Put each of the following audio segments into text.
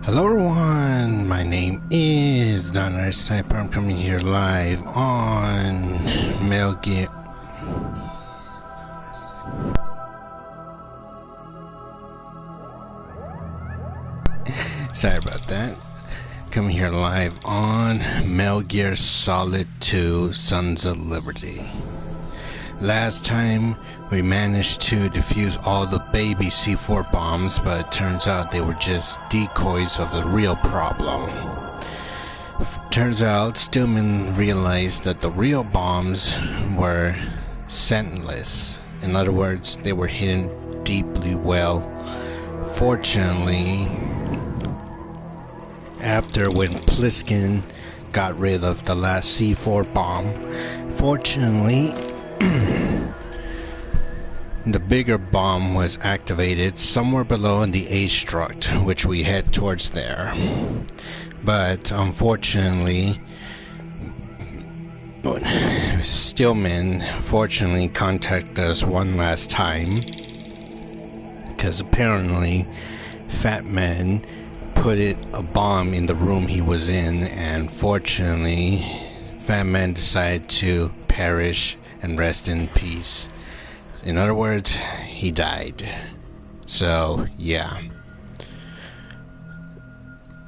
Hello everyone, my name is Don Sniper. I'm coming here live on Metal Gear. Sorry about that. Coming here live on Metal Gear Solid 2 Sons of Liberty. Last time we managed to defuse all the baby C4 bombs, but it turns out they were just decoys of the real problem. Turns out Stillman realized that the real bombs were scentless. In other words, they were hidden deeply well. Fortunately, after when Pliskin got rid of the last C4 bomb, fortunately the bigger bomb was activated somewhere below in the A struct, which we head towards there. But unfortunately, Stillman fortunately contacted us one last time, because apparently FatMan put a bomb in the room he was in, and fortunately FatMan decided to perish and rest in peace. In other words, he died. So, yeah.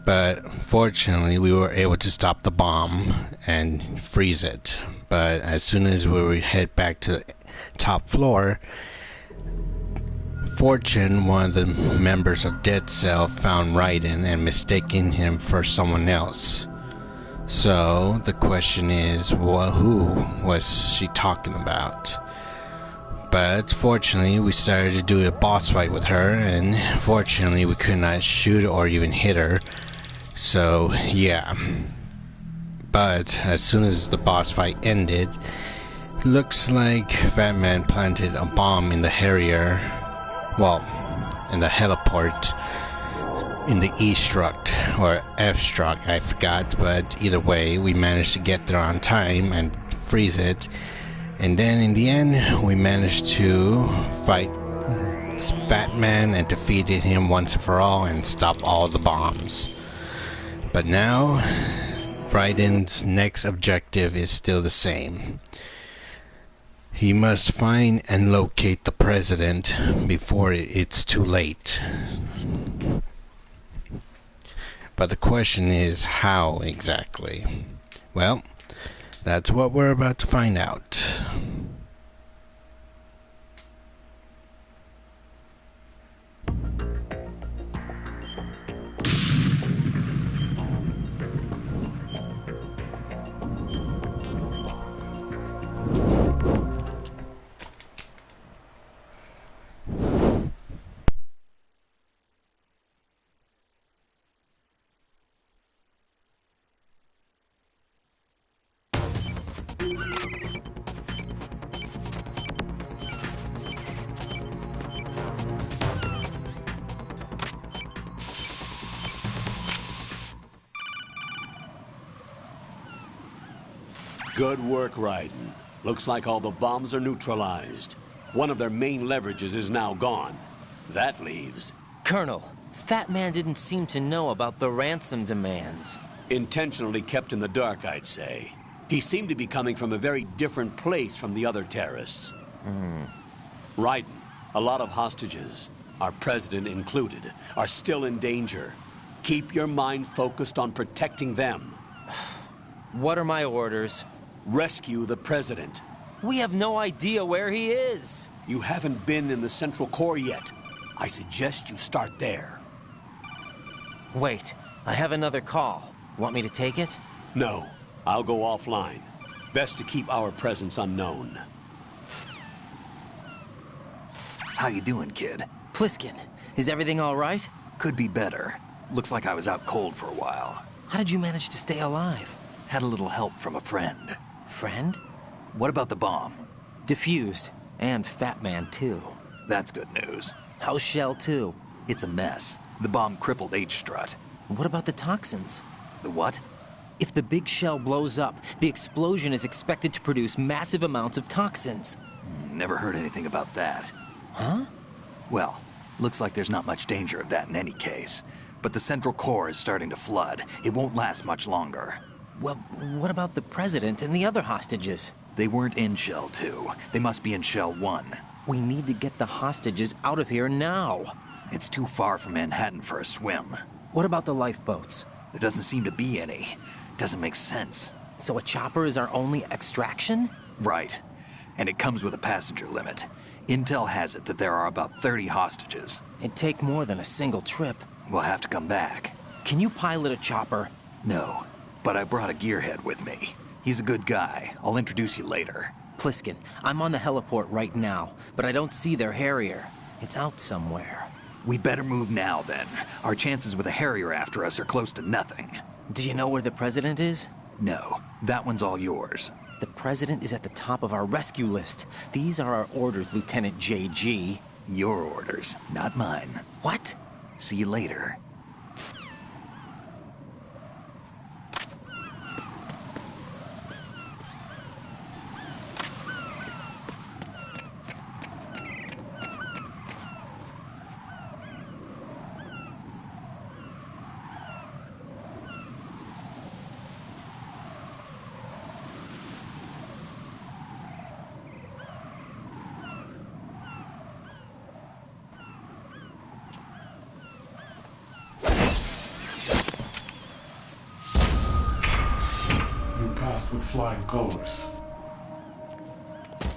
But fortunately, we were able to stop the bomb and freeze it. But as soon as we head back to the top floor, Fortune, one of the members of Dead Cell, found Raiden and mistaken him for someone else. So, the question is, who was she talking about? But fortunately, we started to do a boss fight with her, and fortunately, we could not shoot or even hit her. So, yeah. But as soon as the boss fight ended, looks like FatMan planted a bomb in the Harrier, well, in the heliport, in the E struct, or F struct, I forgot, but either way, we managed to get there on time and freeze it. And then in the end, we managed to fight FatMan and defeated him once and for all and stop all the bombs. But now, Raiden's next objective is still the same. He must find and locate the president before it's too late. But the question is, how exactly? Well, that's what we're about to find out. Good work, Raiden. Looks like all the bombs are neutralized. One of their main leverages is now gone. That leaves... Colonel, FatMan didn't seem to know about the ransom demands. Intentionally kept in the dark, I'd say. He seemed to be coming from a very different place from the other terrorists. Raiden, a lot of hostages, our president included, are still in danger. Keep your mind focused on protecting them. What are my orders? Rescue the president. We have no idea where he is. You haven't been in the Central Core yet. I suggest you start there. Wait, I have another call. Want me to take it? No, I'll go offline. Best to keep our presence unknown. How you doing, kid? Pliskin, is everything all right? Could be better. Looks like I was out cold for a while. How did you manage to stay alive? Had a little help from a friend. Friend? What about the bomb? Diffused. And FatMan, too. That's good news. How's Shell, too? It's a mess. The bomb crippled H-strut. What about the toxins? The what? If the big shell blows up, the explosion is expected to produce massive amounts of toxins. Never heard anything about that. Huh? Well, looks like there's not much danger of that in any case. but the central core is starting to flood. It won't last much longer. Well, what about the president and the other hostages? They weren't in Shell 2. They must be in Shell 1. We need to get the hostages out of here now. It's too far from Manhattan for a swim. What about the lifeboats? There doesn't seem to be any. Doesn't make sense. So a chopper is our only extraction? Right. And it comes with a passenger limit. Intel has it that there are about 30 hostages. It'd take more than a single trip. We'll have to come back. Can you pilot a chopper? No, but I brought a gearhead with me. He's a good guy. I'll introduce you later. Pliskin, I'm on the heliport right now, but I don't see their Harrier. It's out somewhere. We better move now, then. Our chances with a Harrier after us are close to nothing. Do you know where the president is? No, that one's all yours. The president is at the top of our rescue list. These are our orders, Lieutenant JG. Your orders, not mine. What? See you later. With flying colors.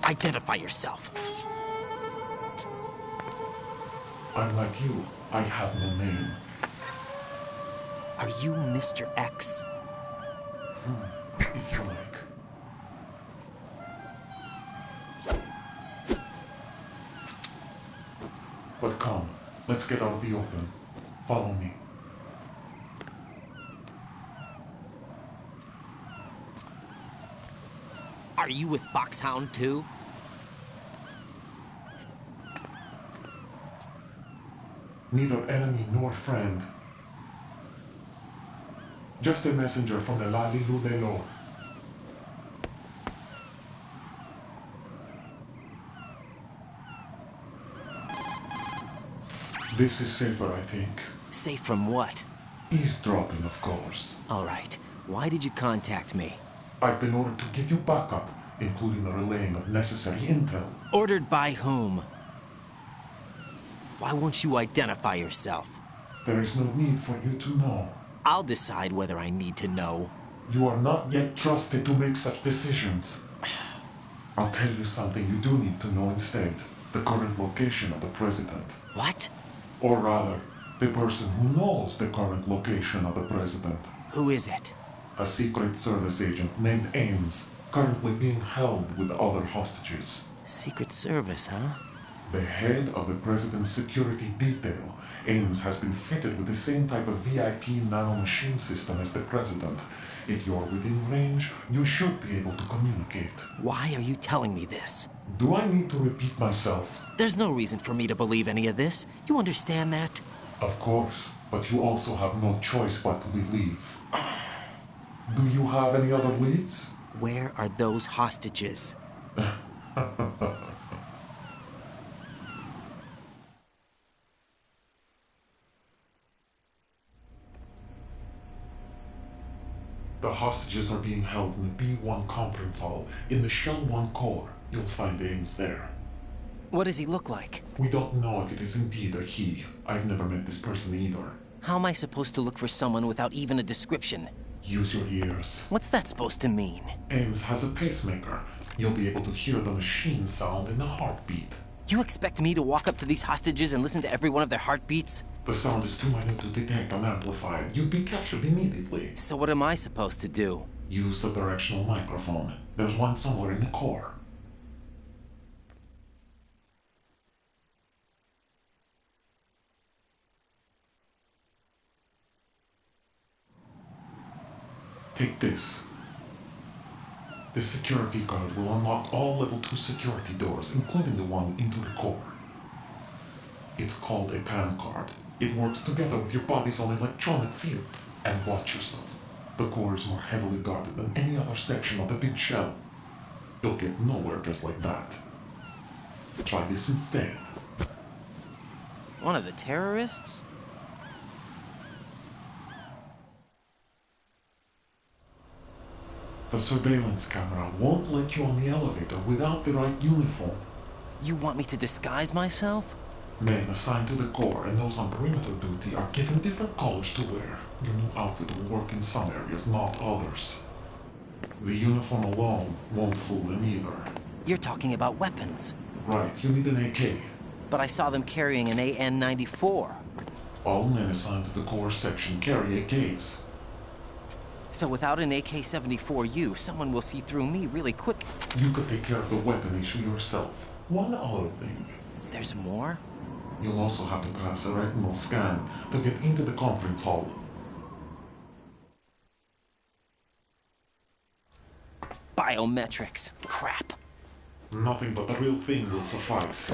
Identify yourself. I'm like you. I have no name. Are you Mr. X? If you like. But come, let's get out of the open. Follow me. Are you with Foxhound too? Neither enemy nor friend. Just a messenger from the Lali Lulelo. This is safer, I think. Safe from what? Eavesdropping, of course. All right. Why did you contact me? I've been ordered to give you backup, including the relaying of necessary intel. Ordered by whom? Why won't you identify yourself? There is no need for you to know. I'll decide whether I need to know. You are not yet trusted to make such decisions. I'll tell you something you do need to know instead. The current location of the president. What? Or rather, the person who knows the current location of the president. Who is it? A Secret Service agent named Ames, currently being held with other hostages. Secret Service, huh? The head of the president's security detail, Ames has been fitted with the same type of VIP nanomachine system as the president. If you're within range, you should be able to communicate. Why are you telling me this? Do I need to repeat myself? There's no reason for me to believe any of this. You understand that? Of course, but you also have no choice but to believe. Do you have any other leads? Where are those hostages? The hostages are being held in the B1 conference hall in the Shell 1 core. You'll find Ames there. What does he look like? We don't know if it is indeed a he. I've never met this person either. How am I supposed to look for someone without even a description? Use your ears. What's that supposed to mean? Ames has a pacemaker. You'll be able to hear the machine sound in the heartbeat. You expect me to walk up to these hostages and listen to every one of their heartbeats? The sound is too minute to detect and amplify. You'd be captured immediately. So what am I supposed to do? Use the directional microphone. There's one somewhere in the core. Take this. This security card will unlock all level 2 security doors, including the one into the core. It's called a PAN card. It works together with your body's own electronic field. And watch yourself. The core is more heavily guarded than any other section of the big shell. You'll get nowhere just like that. Try this instead. One of the terrorists? The surveillance camera won't let you on the elevator without the right uniform. You want me to disguise myself? Men assigned to the Corps and those on perimeter duty are given different colors to wear. Your new outfit will work in some areas, not others. The uniform alone won't fool them either. You're talking about weapons. Right, you need an AK. But I saw them carrying an AN-94. All men assigned to the Corps section carry AKs. So without an AK-74U, someone will see through me really quick. You could take care of the weapon issue yourself. One other thing. There's more? You'll also have to pass a retinal scan to get into the conference hall. Biometrics. Crap. Nothing but the real thing will suffice.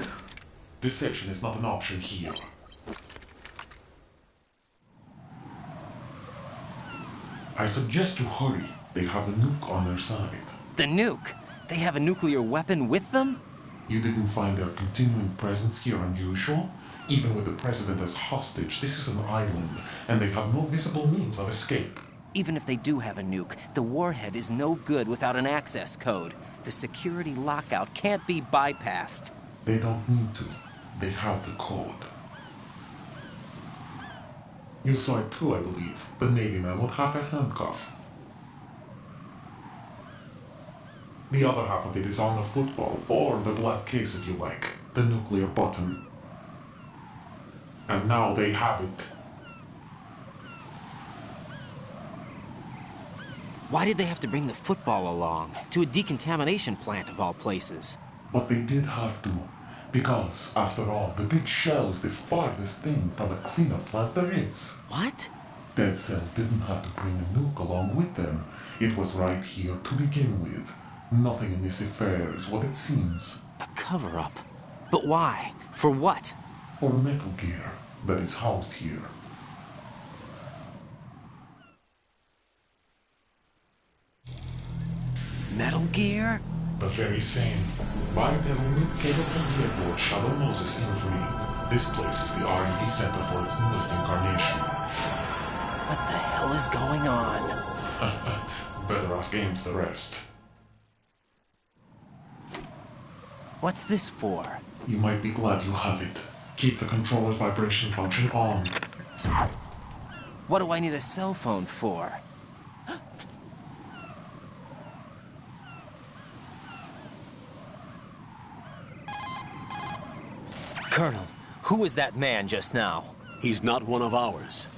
Deception is not an option here. I suggest you hurry. They have a nuke on their side. The nuke? They have a nuclear weapon with them? You didn't find their continuing presence here unusual? Even with the president as hostage, this is an island, and they have no visible means of escape. Even if they do have a nuke, the warhead is no good without an access code. The security lockout can't be bypassed. They don't need to. They have the code. You saw it too, I believe. The Navy man with half a handcuff. The other half of it is on the football, or the black case if you like. The nuclear button. And now they have it. Why did they have to bring the football along? To a decontamination plant of all places. But they did have to. Because, after all, the big shell is the farthest thing from a cleanup plant there is. What? Dead Cell didn't have to bring a nuke along with them. It was right here to begin with. Nothing in this affair is what it seems. A cover-up? But why? For what? For Metal Gear that is housed here. Metal Gear? The very same. Bipedal capable vehicle Shadow Moses Infamy. This place is the R&D center for its newest incarnation. What the hell is going on? Better ask Ames the rest. What's this for? You might be glad you have it. Keep the controller's vibration function on. What do I need a cell phone for? Colonel, who was that man just now? He's not one of ours.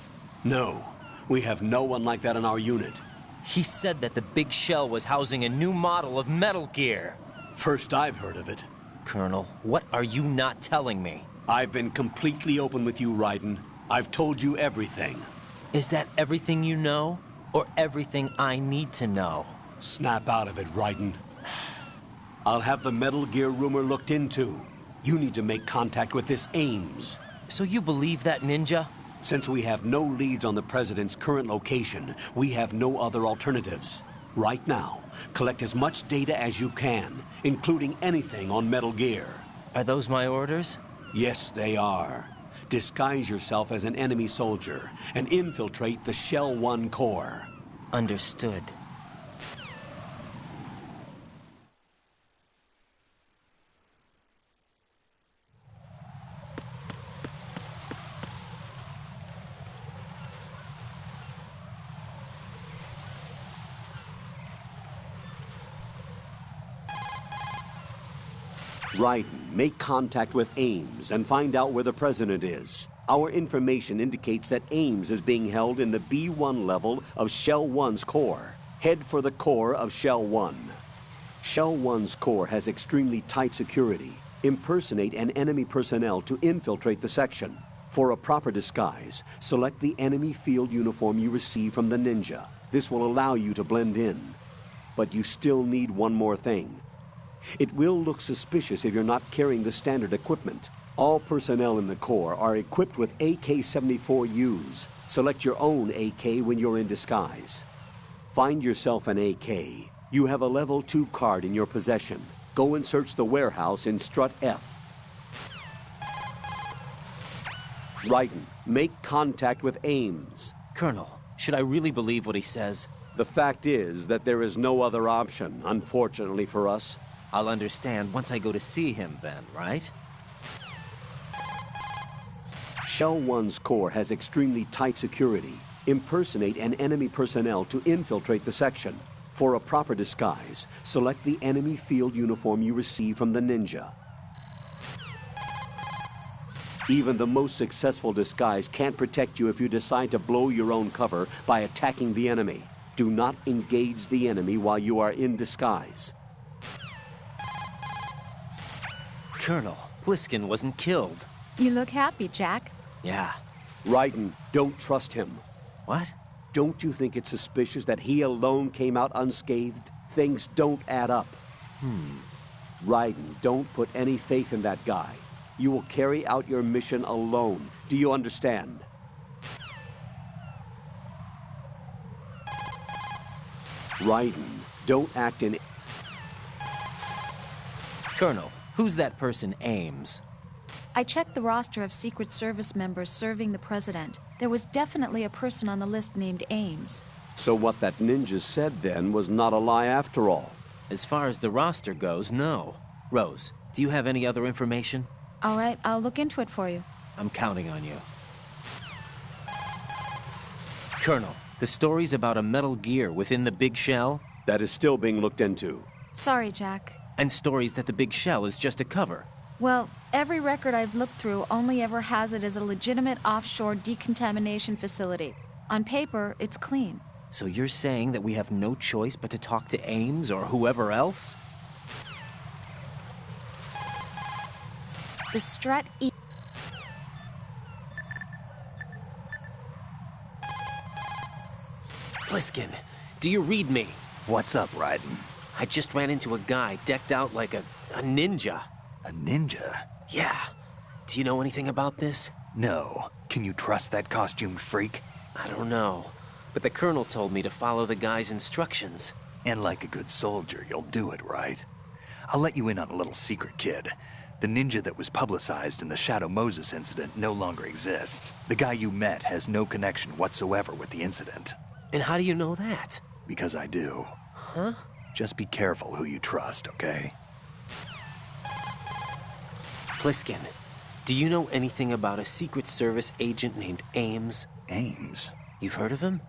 No, we have no one like that in our unit. He said that the big shell was housing a new model of Metal Gear. First I've heard of it. Colonel, what are you not telling me? I've been completely open with you, Raiden. I've told you everything. Is that everything you know? Or everything I need to know? Snap out of it, Raiden. I'll have the Metal Gear rumor looked into. You need to make contact with this Ames. So you believe that ninja? Since we have no leads on the President's current location, we have no other alternatives. Right now, collect as much data as you can, including anything on Metal Gear. Are those my orders? Yes, they are. Disguise yourself as an enemy soldier and infiltrate the Shell 1 core. Understood. Raiden, make contact with Ames and find out where the President is. Our information indicates that Ames is being held in the B1 level of Shell 1's core. Head for the core of Shell 1. Shell 1's core has extremely tight security. Impersonate an enemy personnel to infiltrate the section. For a proper disguise, select the enemy field uniform you receive from the ninja. This will allow you to blend in. But you still need one more thing. It will look suspicious if you're not carrying the standard equipment. All personnel in the Corps are equipped with AK-74Us. Select your own AK when you're in disguise. Find yourself an AK. You have a level 2 card in your possession. Go and search the warehouse in Strut F. Raiden, make contact with Ames. Colonel, should I really believe what he says? The fact is that there is no other option, unfortunately for us. I'll understand once I go to see him then, right? Shell 1's core has extremely tight security. Impersonate an enemy personnel to infiltrate the section. For a proper disguise, select the enemy field uniform you receive from the ninja. Even the most successful disguise can't protect you if you decide to blow your own cover by attacking the enemy. Do not engage the enemy while you are in disguise. Colonel, Pliskin wasn't killed. You look happy, Jack. Yeah. Raiden, don't trust him. What? Don't you think it's suspicious that he alone came out unscathed? Things don't add up. Raiden, don't put any faith in that guy. You will carry out your mission alone. Do you understand? Raiden, don't act in... Colonel, who's that person Ames? I checked the roster of Secret Service members serving the president. There was definitely a person on the list named Ames. So what that ninja said then was not a lie after all. As far as the roster goes, no. Rose, do you have any other information? All right, I'll look into it for you. I'm counting on you. Colonel, the stories about a metal gear within the big shell? That is still being looked into. Sorry, Jack. And stories that the big shell is just a cover. Well, every record I've looked through only ever has it as a legitimate offshore decontamination facility. On paper, it's clean. So you're saying that we have no choice but to talk to Ames or whoever else? The Strat E... Pliskin, do you read me? What's up, Raiden? I just ran into a guy decked out like a ninja. A ninja? Yeah. Do you know anything about this? No. Can you trust that costumed freak? I don't know. But the colonel told me to follow the guy's instructions. And like a good soldier, you'll do it, right? I'll let you in on a little secret, kid. The ninja that was publicized in the Shadow Moses incident no longer exists. The guy you met has no connection whatsoever with the incident. And how do you know that? Because I do. Huh? Just be careful who you trust, okay? Pliskin, do you know anything about a Secret Service agent named Ames? Ames? You've heard of him?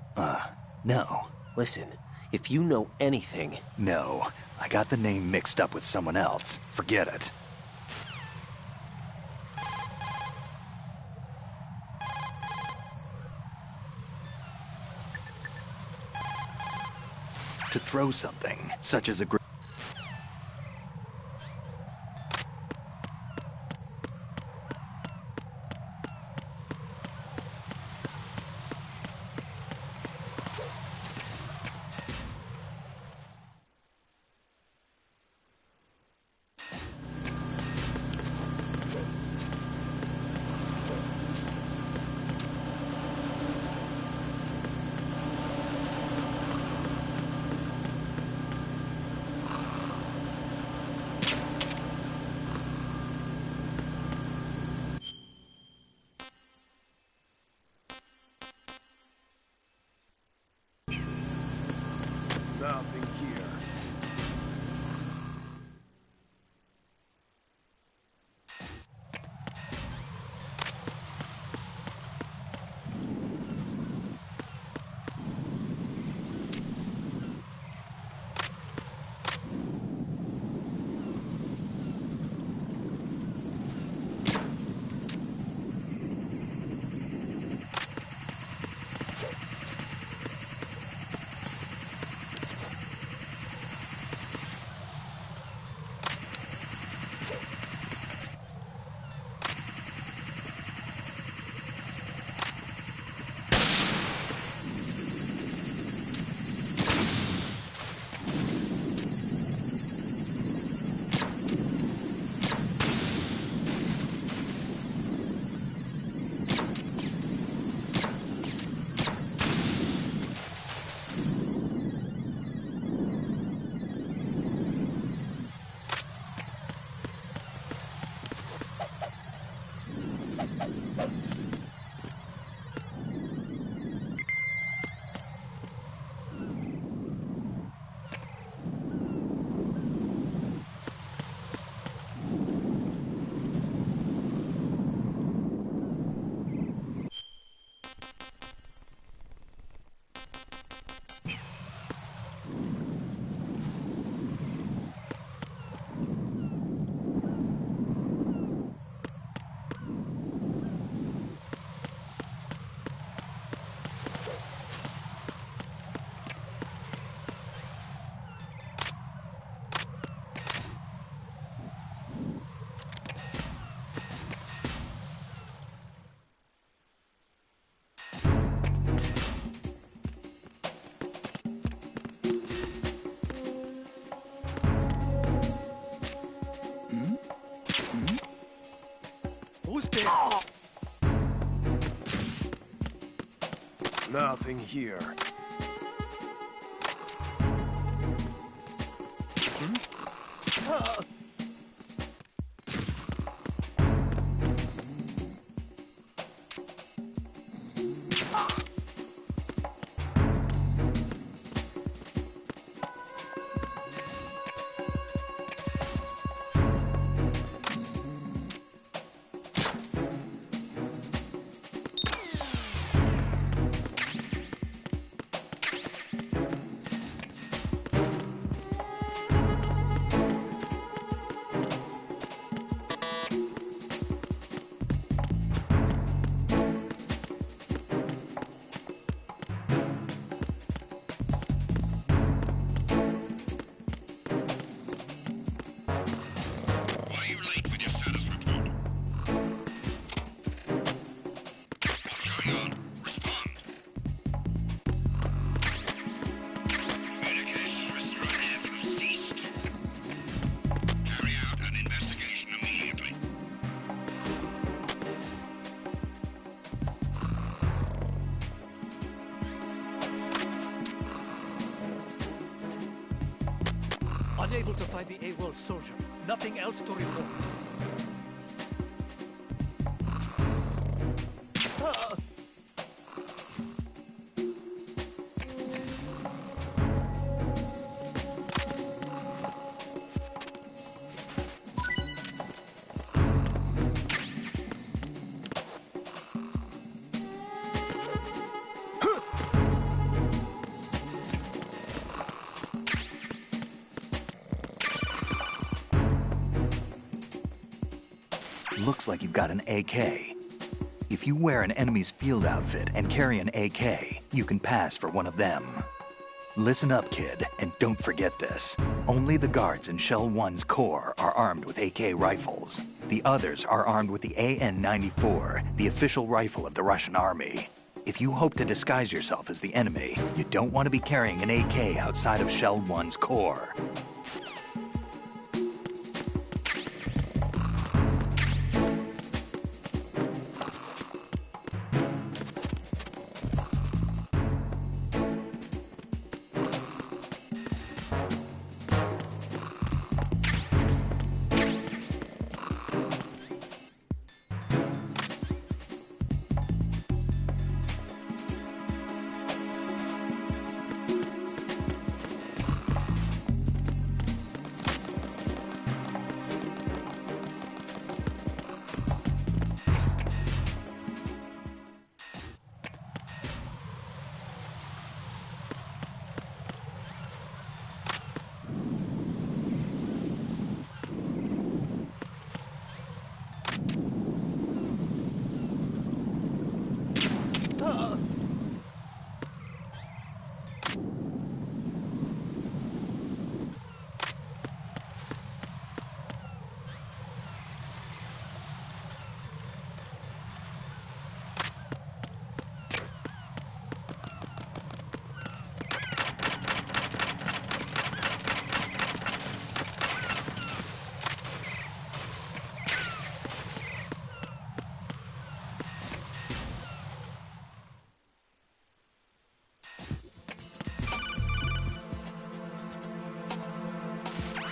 No. Listen, if you know anything... No. I got the name mixed up with someone else. Forget it. To throw something, such as a Who's there? Nothing here. Unable to find the AWOL soldier. Nothing else to report. Looks like you've got an AK. If you wear an enemy's field outfit and carry an AK, you can pass for one of them. Listen up, kid, and don't forget this. Only the guards in Shell 1's core are armed with AK rifles. The others are armed with the AN-94, the official rifle of the Russian army. If you hope to disguise yourself as the enemy, you don't want to be carrying an AK outside of Shell 1's core.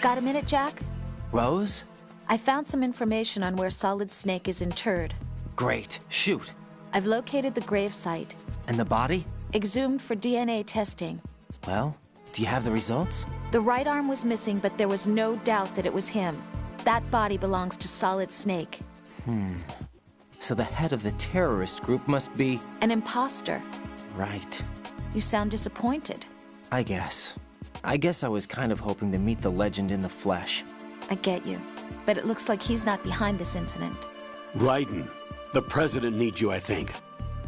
Got a minute, Jack? Rose? I found some information on where Solid Snake is interred. Great. Shoot. I've located the gravesite. And the body? Exhumed for DNA testing. Well, do you have the results? The right arm was missing, but there was no doubt that it was him. That body belongs to Solid Snake. So the head of the terrorist group must be... An imposter. Right. You sound disappointed. I guess I was kind of hoping to meet the legend in the flesh. I get you. But it looks like he's not behind this incident. Raiden, the president needs you, I think.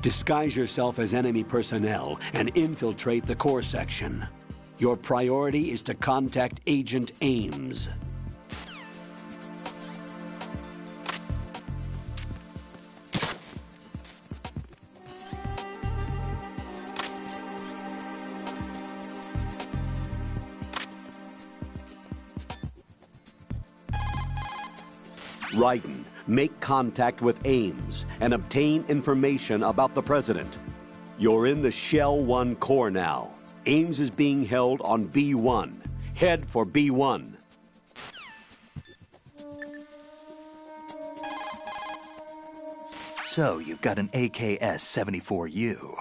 Disguise yourself as enemy personnel and infiltrate the core section. Your priority is to contact Agent Ames. Raiden, make contact with Ames and obtain information about the president. You're in the Shell 1 core now. Ames is being held on B1. Head for B1. So, you've got an AKS-74U.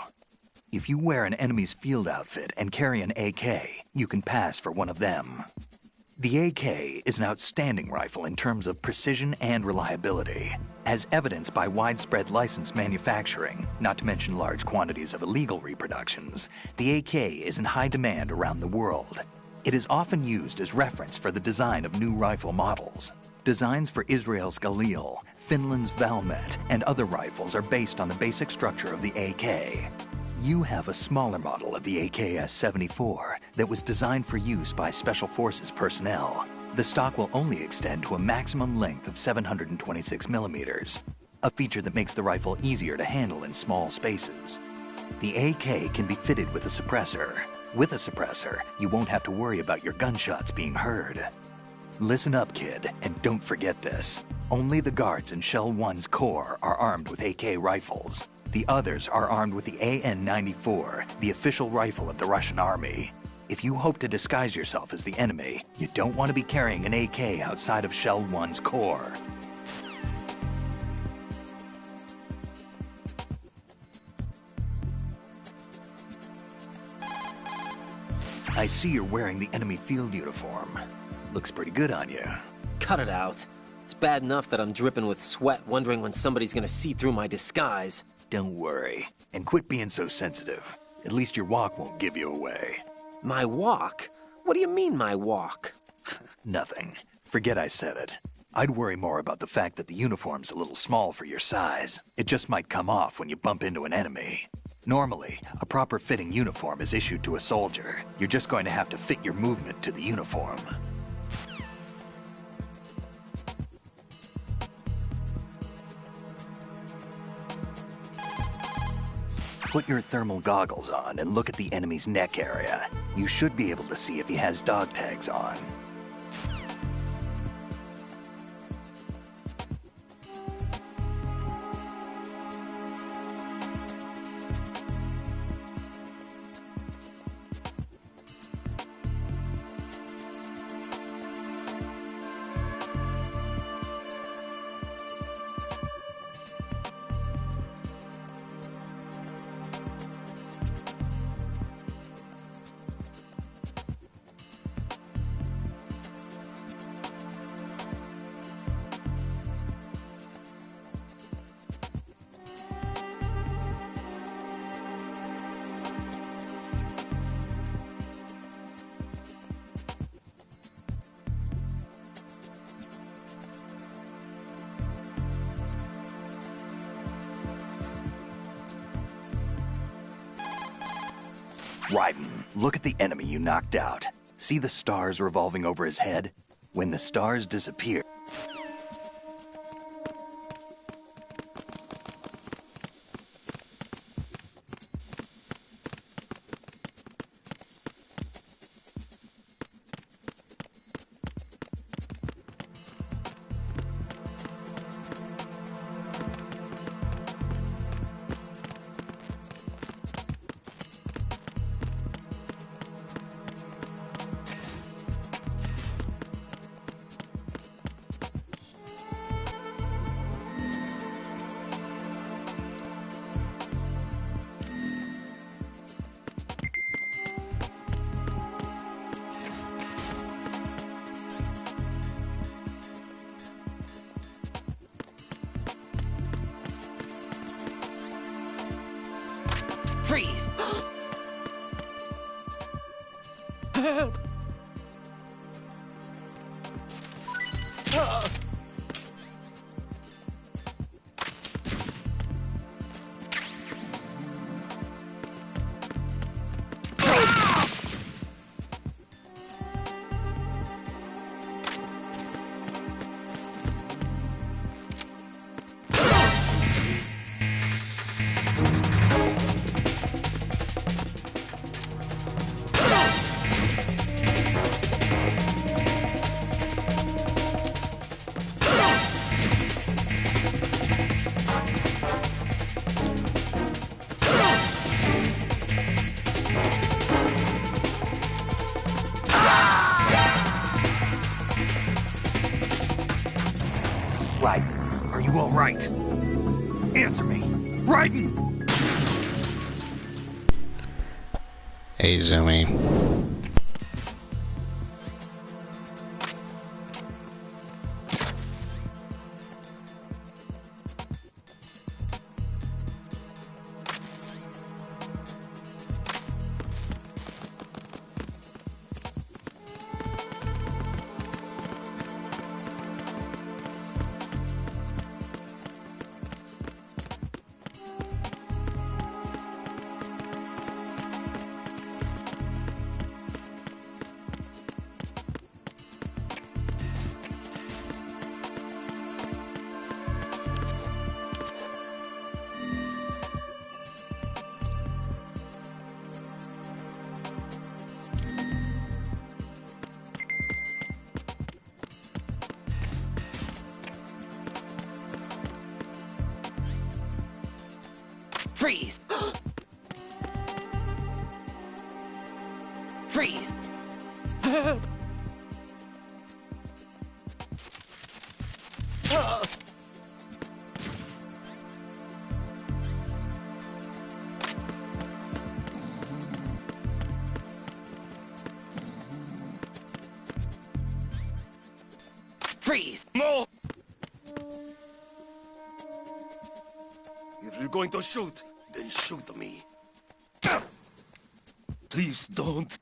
If you wear an enemy's field outfit and carry an AK, you can pass for one of them. The AK is an outstanding rifle in terms of precision and reliability. As evidenced by widespread licensed manufacturing, not to mention large quantities of illegal reproductions, the AK is in high demand around the world. It is often used as reference for the design of new rifle models. Designs for Israel's Galil, Finland's Valmet, and other rifles are based on the basic structure of the AK. You have a smaller model of the AKS-74 that was designed for use by Special Forces personnel. The stock will only extend to a maximum length of 726 millimeters, a feature that makes the rifle easier to handle in small spaces. The AK can be fitted with a suppressor. With a suppressor, you won't have to worry about your gunshots being heard. Listen up, kid, and don't forget this. Only the guards in Shell 1's core are armed with AK rifles. The others are armed with the AN-94, the official rifle of the Russian army. If you hope to disguise yourself as the enemy, you don't want to be carrying an AK outside of Shell 1's core. I see you're wearing the enemy field uniform. Looks pretty good on you. Cut it out. It's bad enough that I'm dripping with sweat, wondering when somebody's gonna see through my disguise. Don't worry. And quit being so sensitive. At least your walk won't give you away. My walk? What do you mean, my walk? Nothing. Forget I said it. I'd worry more about the fact that the uniform's a little small for your size. It just might come off when you bump into an enemy. Normally, a proper fitting uniform is issued to a soldier. You're just going to have to fit your movement to the uniform. Put your thermal goggles on and look at the enemy's neck area. You should be able to see if he has dog tags on. Raiden, look at the enemy you knocked out. See the stars revolving over his head? When the stars disappear, Freeze! Help! right. Answer me. Raiden! Hey, Zoe. Freeze! Freeze! Freeze! No! If you're going to shoot, then shoot me. Please don't.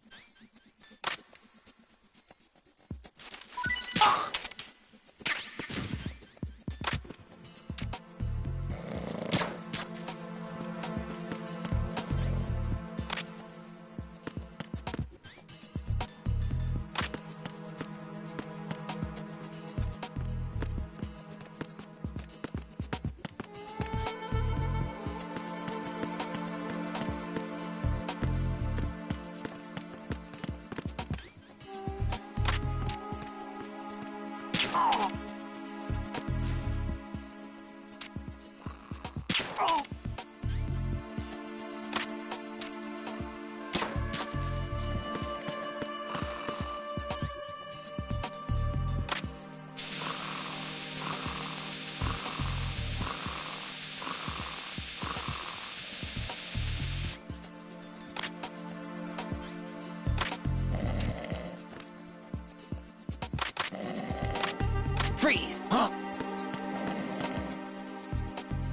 Freeze! Huh?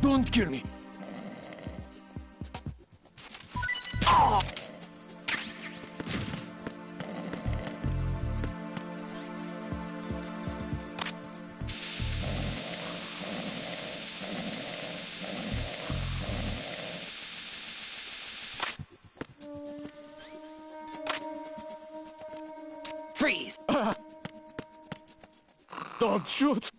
Don't kill me. Freeze! Don't shoot.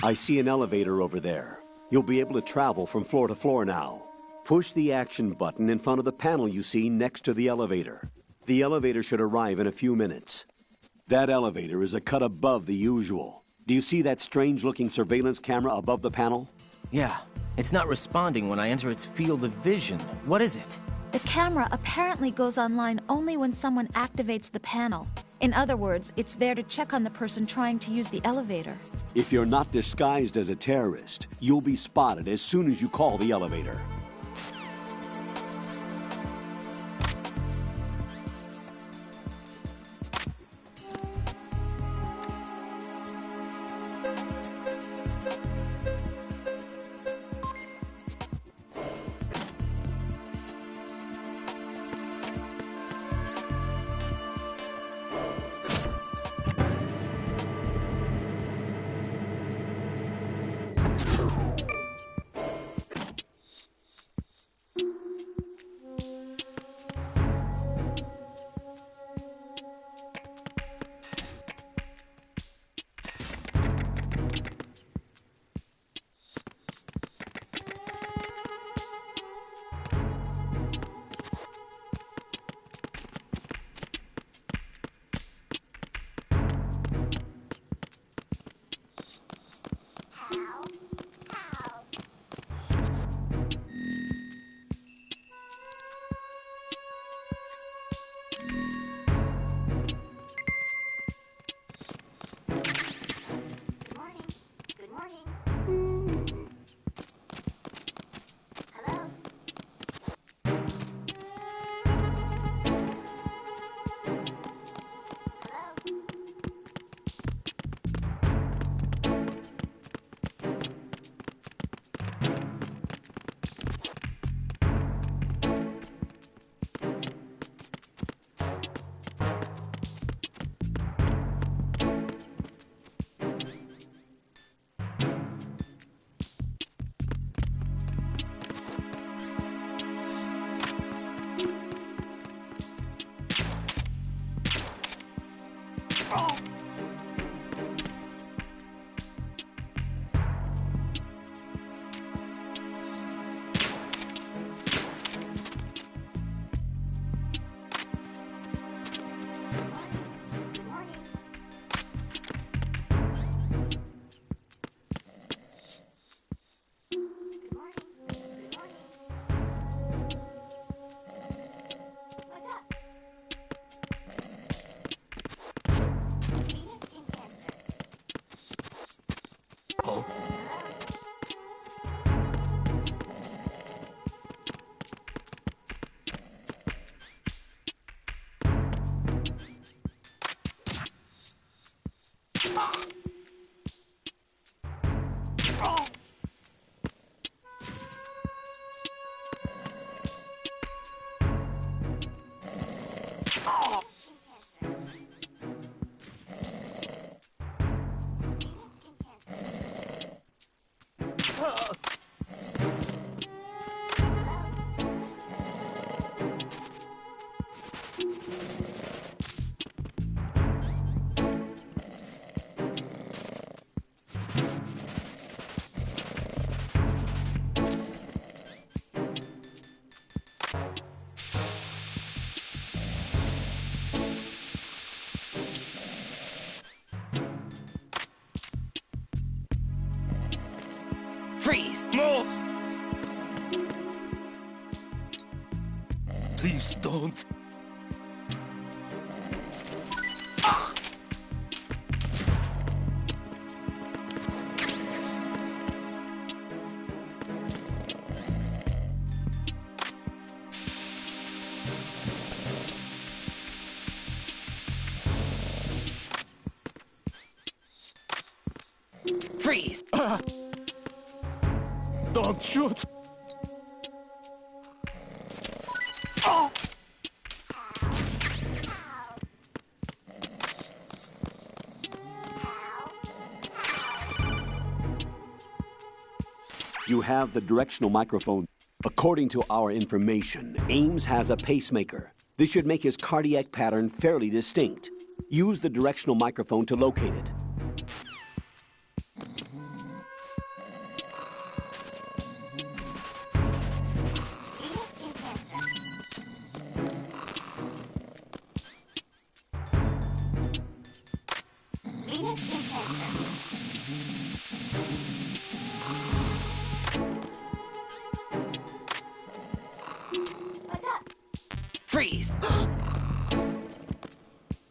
I see an elevator over there. You'll be able to travel from floor to floor now. Push the action button in front of the panel you see next to the elevator. The elevator should arrive in a few minutes. That elevator is a cut above the usual. Do you see that strange-looking surveillance camera above the panel? Yeah, It's not responding when I enter its field of vision. What is it? The camera apparently goes online only when someone activates the panel. In other words, it's there to check on the person trying to use the elevator. If you're not disguised as a terrorist, you'll be spotted as soon as you call the elevator. Freeze! Move! Please don't. Freeze! Don't shoot. You have the directional microphone. According to our information, Ames has a pacemaker. This should make his cardiac pattern fairly distinct. Use the directional microphone to locate it. Freeze!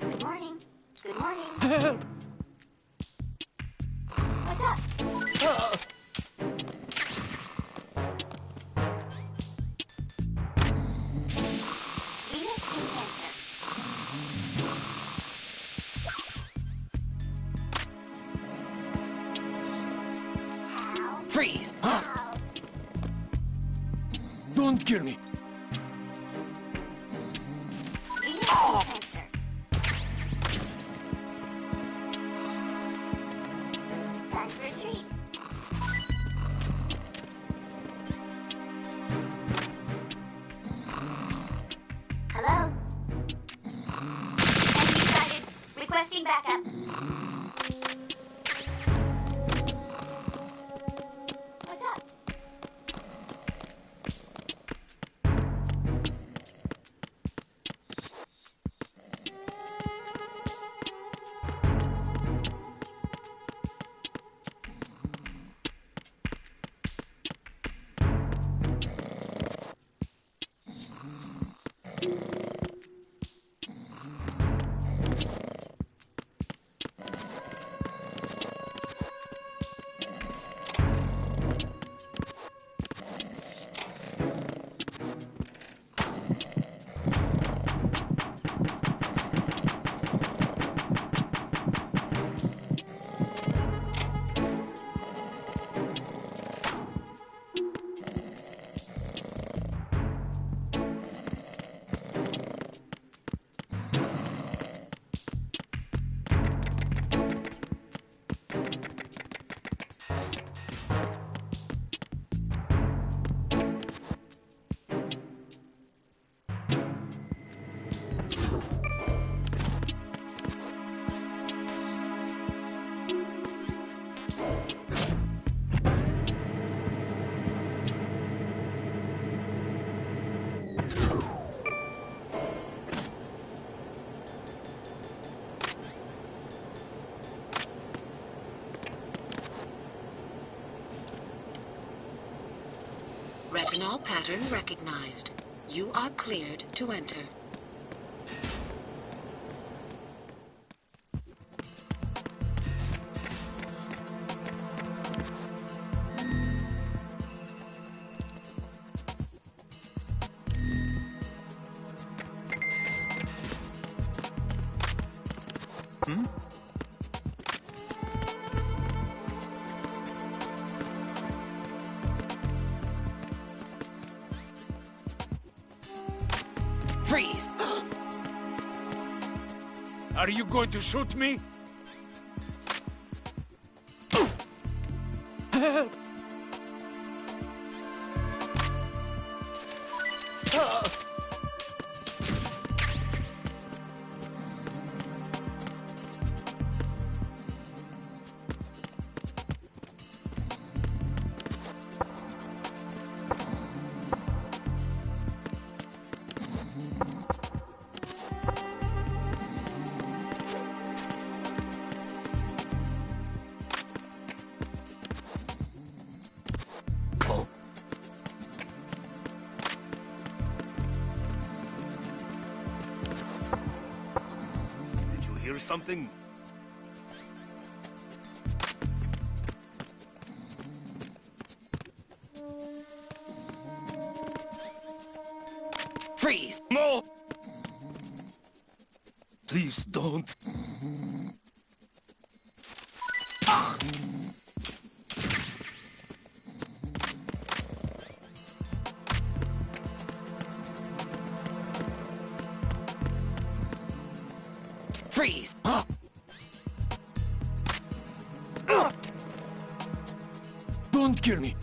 Good morning. Good morning. Help! What's up? Venus in Cancer. How? Freeze! How? Don't kill me. Venus in Cancer. Time for a treat. Hello? Enemy sighted. Requesting backup. What's up? Retinol pattern recognized. You are cleared to enter. Freeze! Are you going to shoot me? Help! Did you hear something? Freeze! No! Please don't. Freeze! Don't kill me.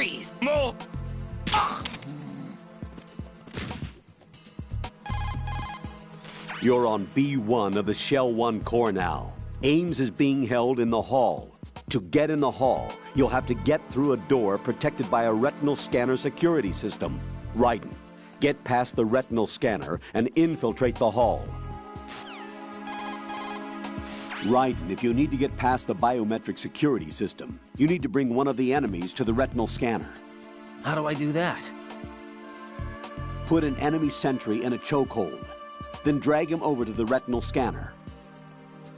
Freeze! No! You're on B1 of the Shell 1 core now. Ames is being held in the hall. To get in the hall, you'll have to get through a door protected by a retinal scanner security system. Raiden, get past the retinal scanner and infiltrate the hall. Raiden, if you need to get past the biometric security system, you need to bring one of the enemies to the retinal scanner. How do I do that? Put an enemy sentry in a chokehold. Then drag him over to the retinal scanner.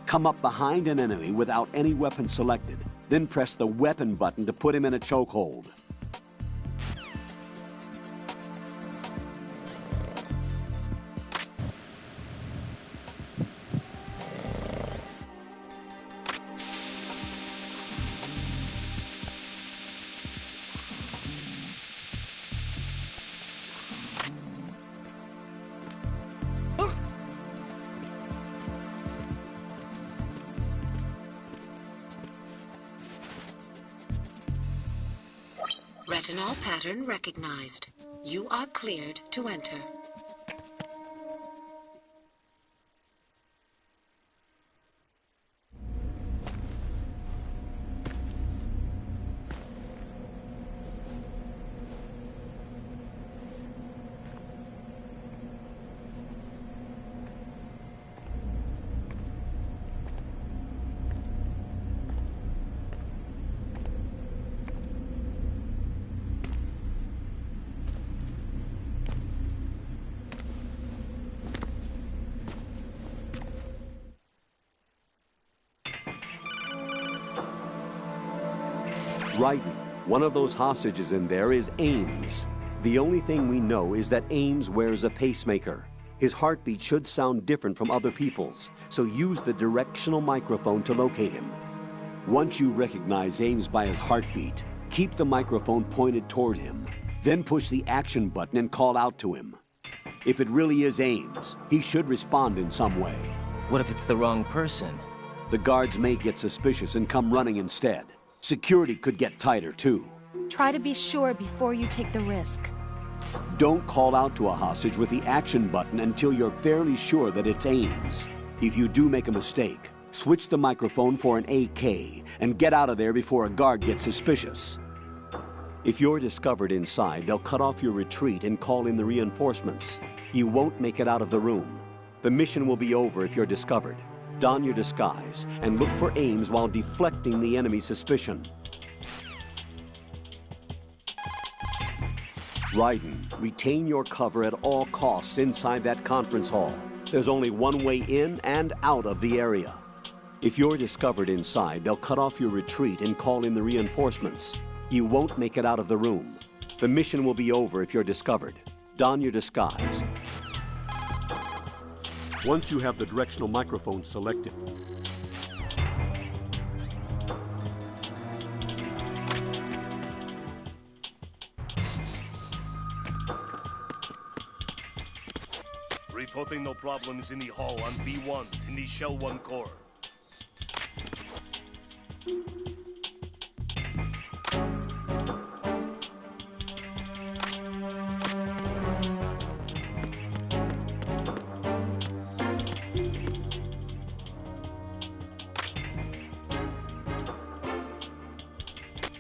Come up behind an enemy without any weapon selected. Then press the weapon button to put him in a chokehold. Retinol pattern recognized. You are cleared to enter. Raiden, one of those hostages in there is Ames. The only thing we know is that Ames wears a pacemaker. His heartbeat should sound different from other people's, so use the directional microphone to locate him. Once you recognize Ames by his heartbeat, keep the microphone pointed toward him. Then push the action button and call out to him. If it really is Ames, he should respond in some way. What if it's the wrong person? The guards may get suspicious and come running instead. Security could get tighter, too. Try to be sure before you take the risk. Don't call out to a hostage with the action button until you're fairly sure that it's Ames. If you do make a mistake, switch the microphone for an AK and get out of there before a guard gets suspicious. If you're discovered inside, they'll cut off your retreat and call in the reinforcements. You won't make it out of the room. The mission will be over if you're discovered. Don your disguise and look for Ames while deflecting the enemy's suspicion. Raiden, retain your cover at all costs inside that conference hall. There's only one way in and out of the area. If you're discovered inside, they'll cut off your retreat and call in the reinforcements. You won't make it out of the room. The mission will be over if you're discovered. Don your disguise. Once you have the directional microphone selected, Reporting no problems in the hall on B1 in the Shell 1 core.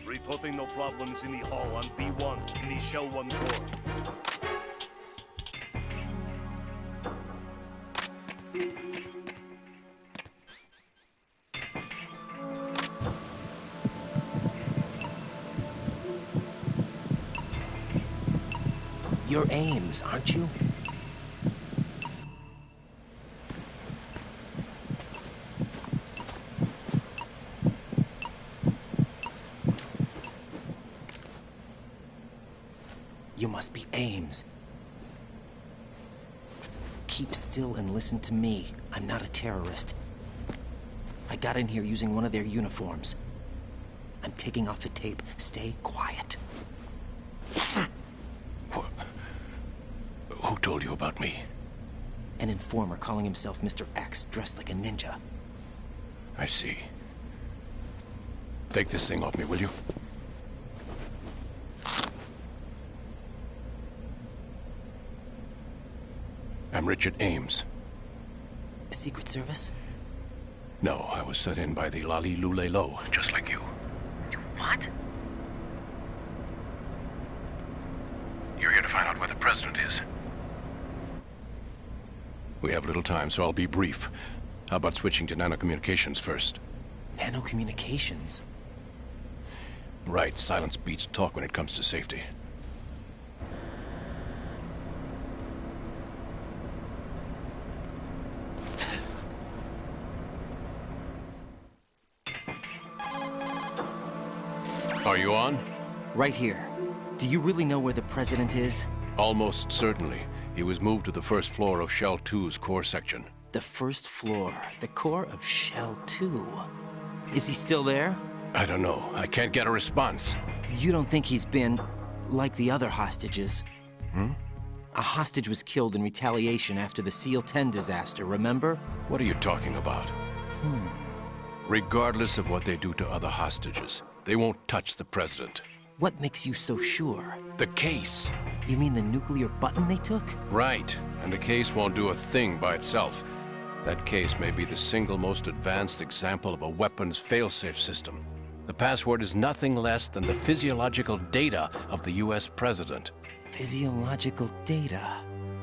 Reporting no problems in the hall on B1 in the Shell 1 core. You're Ames, aren't you? You must be Ames. Keep still and listen to me. I'm not a terrorist. I got in here using one of their uniforms. I'm taking off the tape. Stay quiet. Who told you about me? An informer calling himself Mr. X, dressed like a ninja. I see. Take this thing off me, will you? I'm Richard Ames. Secret Service? No, I was sent in by the Lali Lule Lo, just like you. What? You're here to find out where the president is. We have little time, so I'll be brief. How about switching to nanocommunications first? Nanocommunications? Right, silence beats talk when it comes to safety. Are you on? Right here. Do you really know where the president is? Almost certainly. He was moved to the first floor of Shell 2's core section. The first floor, the core of Shell 2. Is he still there? I don't know. I can't get a response. You don't think he's been like the other hostages? A hostage was killed in retaliation after the SEAL 10 disaster, remember? What are you talking about? Regardless of what they do to other hostages, they won't touch the president. What makes you so sure? The case. You mean the nuclear button they took? Right, and the case won't do a thing by itself. That case may be the single most advanced example of a weapons failsafe system. The password is nothing less than the physiological data of the US president. Physiological data?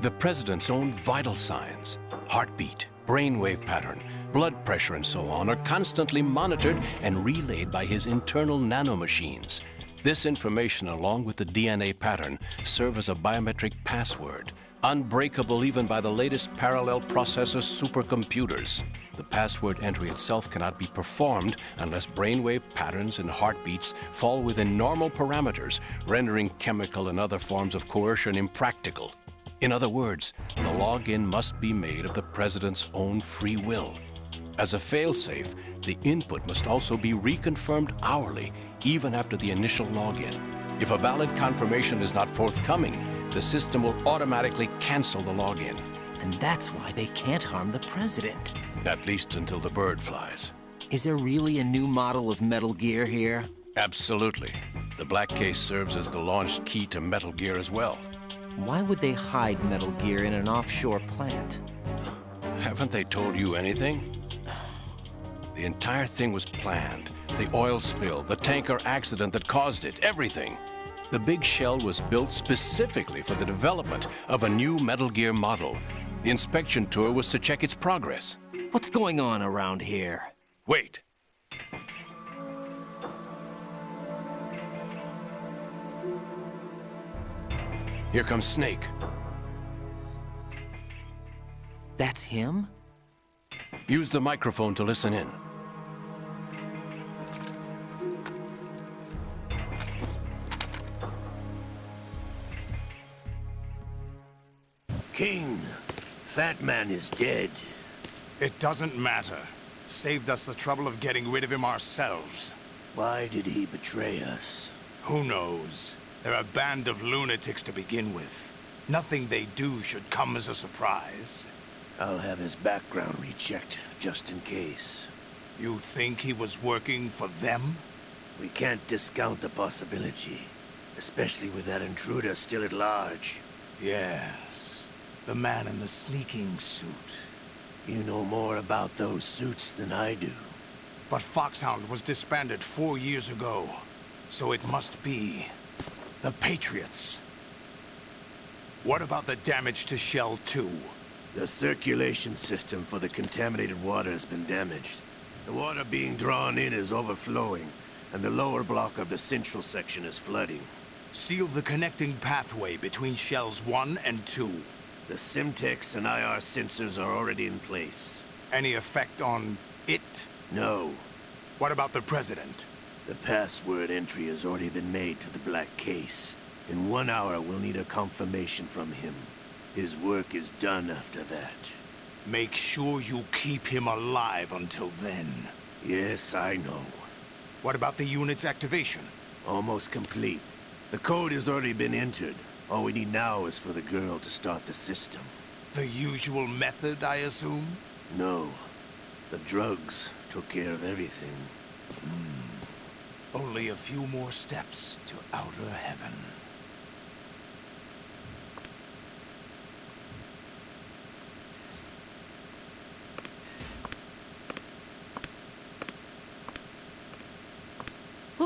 The president's own vital signs, heartbeat, brainwave pattern, blood pressure and so on, are constantly monitored and relayed by his internal nanomachines. This information, along with the DNA pattern, serve as a biometric password, unbreakable even by the latest parallel processor supercomputers. The password entry itself cannot be performed unless brainwave patterns and heartbeats fall within normal parameters, rendering chemical and other forms of coercion impractical. In other words, the login must be made of the president's own free will. As a failsafe, the input must also be reconfirmed hourly, even after the initial login. If a valid confirmation is not forthcoming, the system will automatically cancel the login. And that's why they can't harm the president. At least until the bird flies. Is there really a new model of Metal Gear here? Absolutely. The black case serves as the launch key to Metal Gear as well. Why would they hide Metal Gear in an offshore plant? Haven't they told you anything? The entire thing was planned. The oil spill, the tanker accident that caused it, everything. The big shell was built specifically for the development of a new Metal Gear model. The inspection tour was to check its progress. What's going on around here? Wait. Here comes Snake. That's him? Use the microphone to listen in. King, FatMan is dead. It doesn't matter. Saved us the trouble of getting rid of him ourselves. Why did he betray us? Who knows? They're a band of lunatics to begin with. Nothing they do should come as a surprise. I'll have his background rechecked, just in case. You think he was working for them? We can't discount the possibility. Especially with that intruder still at large. Yes. The man in the sneaking suit. You know more about those suits than I do. But Foxhound was disbanded 4 years ago. So it must be the Patriots. What about the damage to Shell 2? The circulation system for the contaminated water has been damaged. The water being drawn in is overflowing, and the lower block of the central section is flooding. Seal the connecting pathway between Shells 1 and 2. The Simtex and IR sensors are already in place. Any effect on it? No. What about the President? The password entry has already been made to the black case. In 1 hour, we'll need a confirmation from him. His work is done after that. Make sure you keep him alive until then. Yes, I know. What about the unit's activation? Almost complete. The code has already been entered. All we need now is for the girl to start the system. The usual method, I assume? No. The drugs took care of everything. Only a few more steps to outer heaven.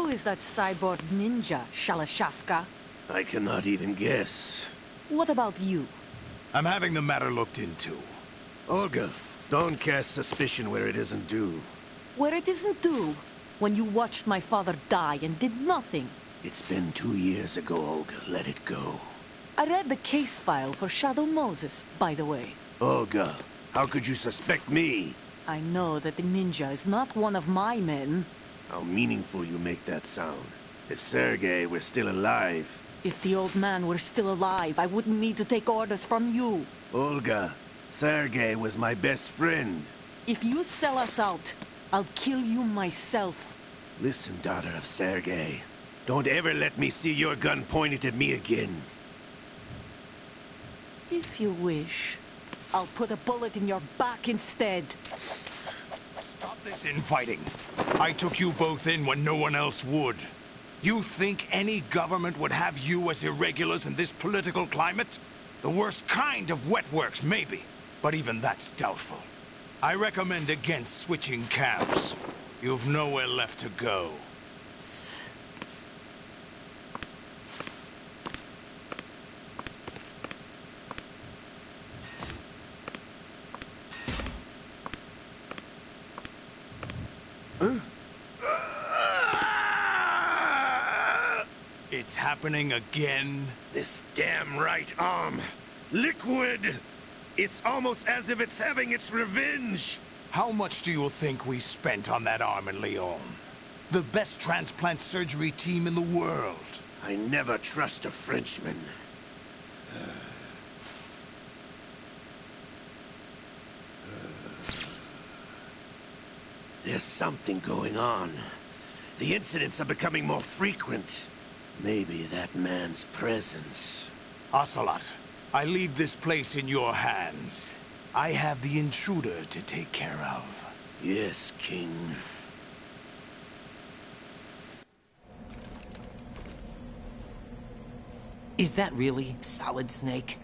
Who is that cyborg ninja, Shalashaska? I cannot even guess. What about you? I'm having the matter looked into. Olga, don't cast suspicion where it isn't due. Where it isn't due? When you watched my father die and did nothing. It's been 2 years ago, Olga. Let it go. I read the case file for Shadow Moses, by the way. Olga, how could you suspect me? I know that the ninja is not one of my men. How meaningful you make that sound. If Sergei were still alive... If the old man were still alive, I wouldn't need to take orders from you. Olga, Sergei was my best friend. If you sell us out, I'll kill you myself. Listen, daughter of Sergei. Don't ever let me see your gun pointed at me again. If you wish, I'll put a bullet in your back instead. Stop this infighting. I took you both in when no one else would. You think any government would have you as irregulars in this political climate? The worst kind of wet works, maybe. But even that's doubtful. I recommend against switching camps. You've nowhere left to go. It's happening again? This damn right arm. Liquid! It's almost as if it's having its revenge! How much do you think we spent on that arm in Lyon? The best transplant surgery team in the world. I never trust a Frenchman. There's something going on. The incidents are becoming more frequent. Maybe that man's presence. Ocelot, I leave this place in your hands. I have the intruder to take care of. Yes, King. Is that really Solid Snake?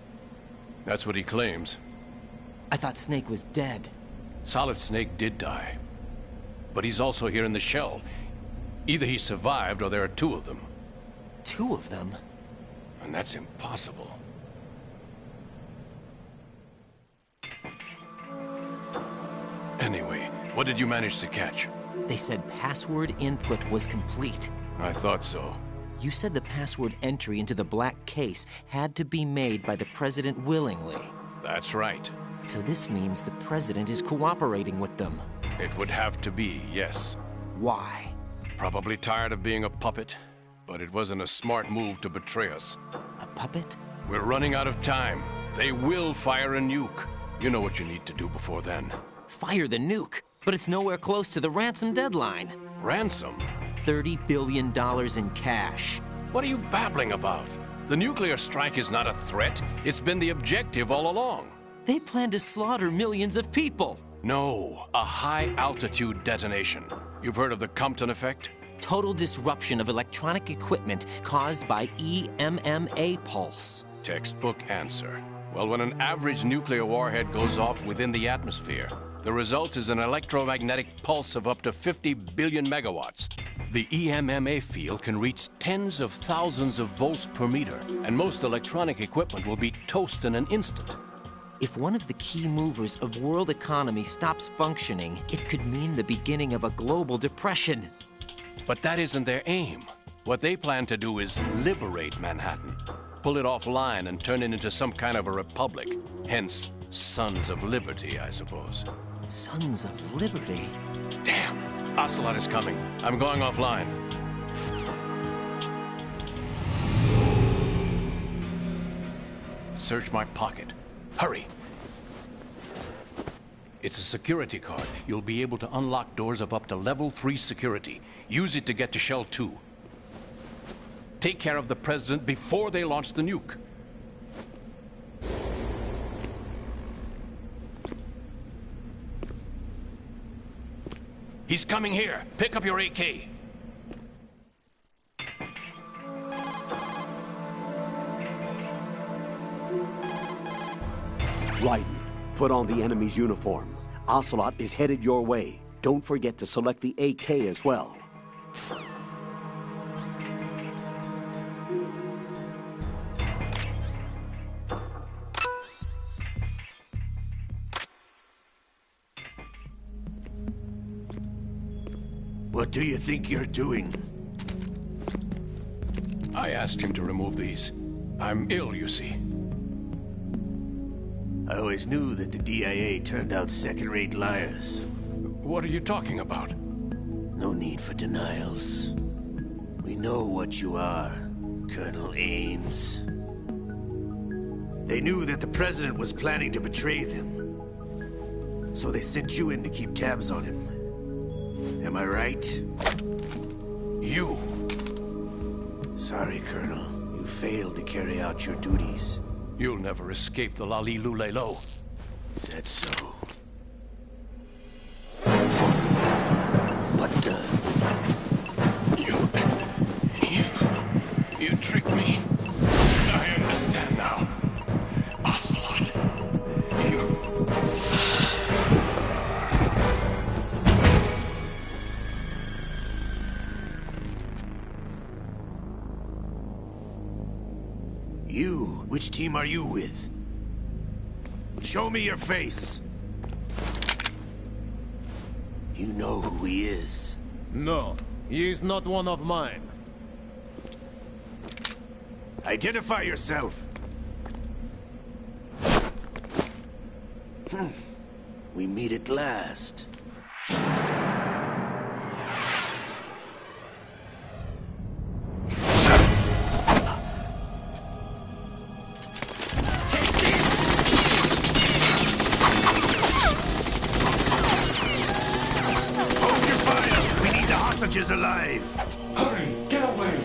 That's what he claims. I thought Snake was dead. Solid Snake did die. But he's also here in the shell. Either he survived or there are two of them. Two of them? And that's impossible. Anyway, what did you manage to catch? They said password input was complete. I thought so. You said the password entry into the black case had to be made by the President willingly. That's right. So this means the President is cooperating with them. It would have to be, yes. Why? Probably tired of being a puppet, but it wasn't a smart move to betray us. A puppet? We're running out of time. They will fire a nuke. You know what you need to do before then. Fire the nuke? But it's nowhere close to the ransom deadline. Ransom? $30 billion in cash. What are you babbling about? The nuclear strike is not a threat. It's been the objective all along. They plan to slaughter millions of people. No, a high-altitude detonation. You've heard of the Compton effect? Total disruption of electronic equipment caused by EMMA pulse. Textbook answer. Well, when an average nuclear warhead goes off within the atmosphere, the result is an electromagnetic pulse of up to 50 billion megawatts. The EMMA field can reach tens of thousands of volts per meter, and most electronic equipment will be toast in an instant. If one of the key movers of world economy stops functioning, it could mean the beginning of a global depression. But that isn't their aim. What they plan to do is liberate Manhattan. Pull it offline and turn it into some kind of a republic. Hence, Sons of Liberty, I suppose. Sons of Liberty? Damn! Ocelot is coming. I'm going offline. Search my pocket. Hurry! It's a security card. You'll be able to unlock doors of up to level 3 security. Use it to get to Shell 2. Take care of the President before they launch the nuke. He's coming here. Pick up your AK. Raiden, put on the enemy's uniform. Ocelot is headed your way. Don't forget to select the AK as well. What do you think you're doing? I asked him to remove these. I'm ill, you see. I always knew that the DIA turned out second-rate liars. What are you talking about? No need for denials. We know what you are, Colonel Ames. They knew that the President was planning to betray them. So they sent you in to keep tabs on him. Am I right? You! Sorry, Colonel. You failed to carry out your duties. You'll never escape the Lali Lulelo. Is that so? What the? You tricked me. I understand now. Ocelot. You? Which team are you with? Show me your face. You know who he is. No, he is not one of mine. Identify yourself. We meet at last. Hold your fire! We need the hostages alive! Hurry! Get away!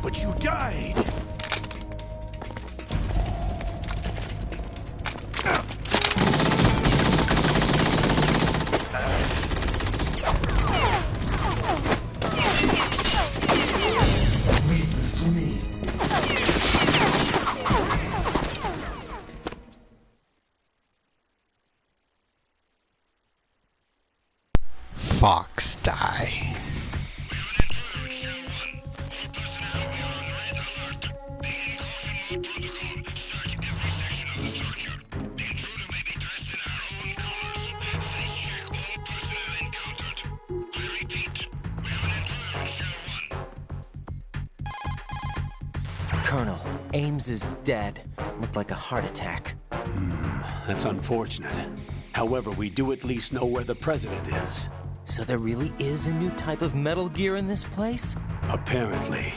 But you died! Leave this to me. Fox die. Colonel, Ames is dead. Looked like a heart attack. That's unfortunate. However, we do at least know where the President is. So there really is a new type of Metal Gear in this place? Apparently.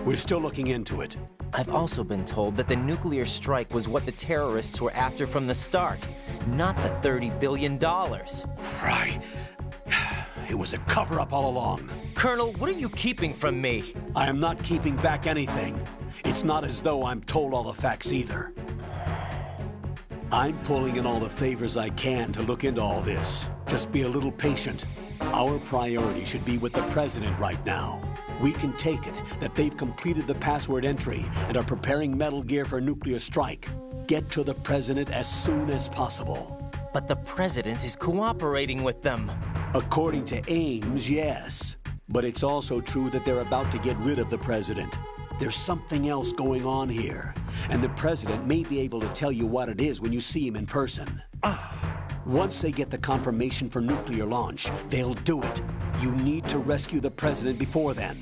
We're still looking into it. I've also been told that the nuclear strike was what the terrorists were after from the start, not the $30 billion. Right. It was a cover-up all along. Colonel, what are you keeping from me? I am not keeping back anything. It's not as though I'm told all the facts either. I'm pulling in all the favors I can to look into all this. Just be a little patient. Our priority should be with the President right now. We can take it that they've completed the password entry and are preparing Metal Gear for a nuclear strike. Get to the President as soon as possible. But the President is cooperating with them. According to Ames, yes. But it's also true that they're about to get rid of the President. There's something else going on here, and the President may be able to tell you what it is when you see him in person. Once they get the confirmation for nuclear launch, they'll do it. You need to rescue the President before then.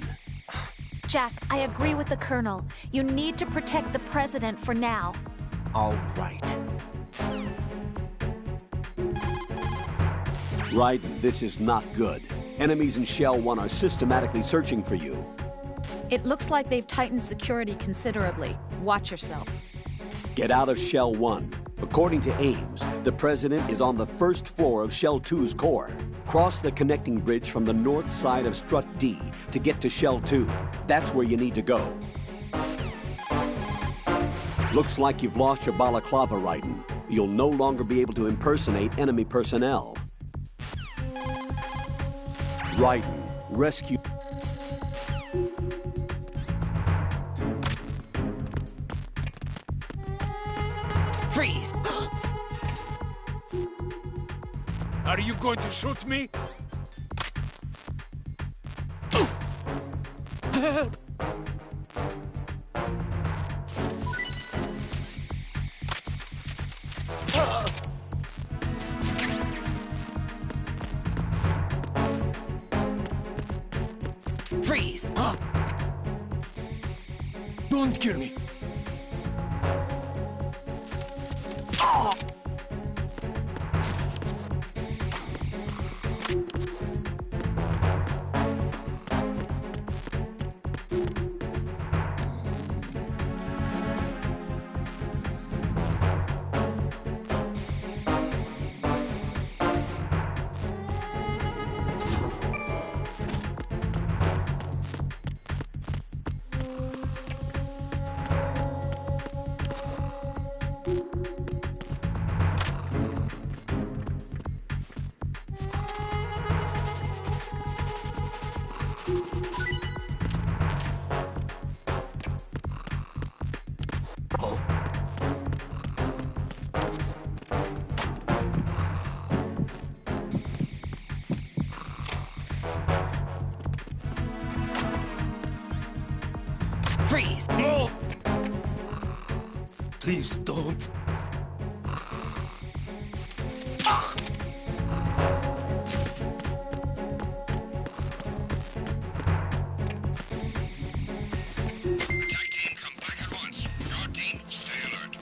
Jack, I agree with the Colonel. You need to protect the President for now. All right. Raiden, this is not good. Enemies in Shell 1 are systematically searching for you. It looks like they've tightened security considerably. Watch yourself. Get out of Shell 1. According to Ames, the President is on the first floor of Shell 2's core. Cross the connecting bridge from the north side of Strut D to get to Shell 2. That's where you need to go. Looks like you've lost your balaclava, Raiden. You'll no longer be able to impersonate enemy personnel. Raiden, rescue... Freeze! Are you going to shoot me? Freeze! Don't kill me! Freeze! No! Please don't. Team, come back at once. Your team, stay alert.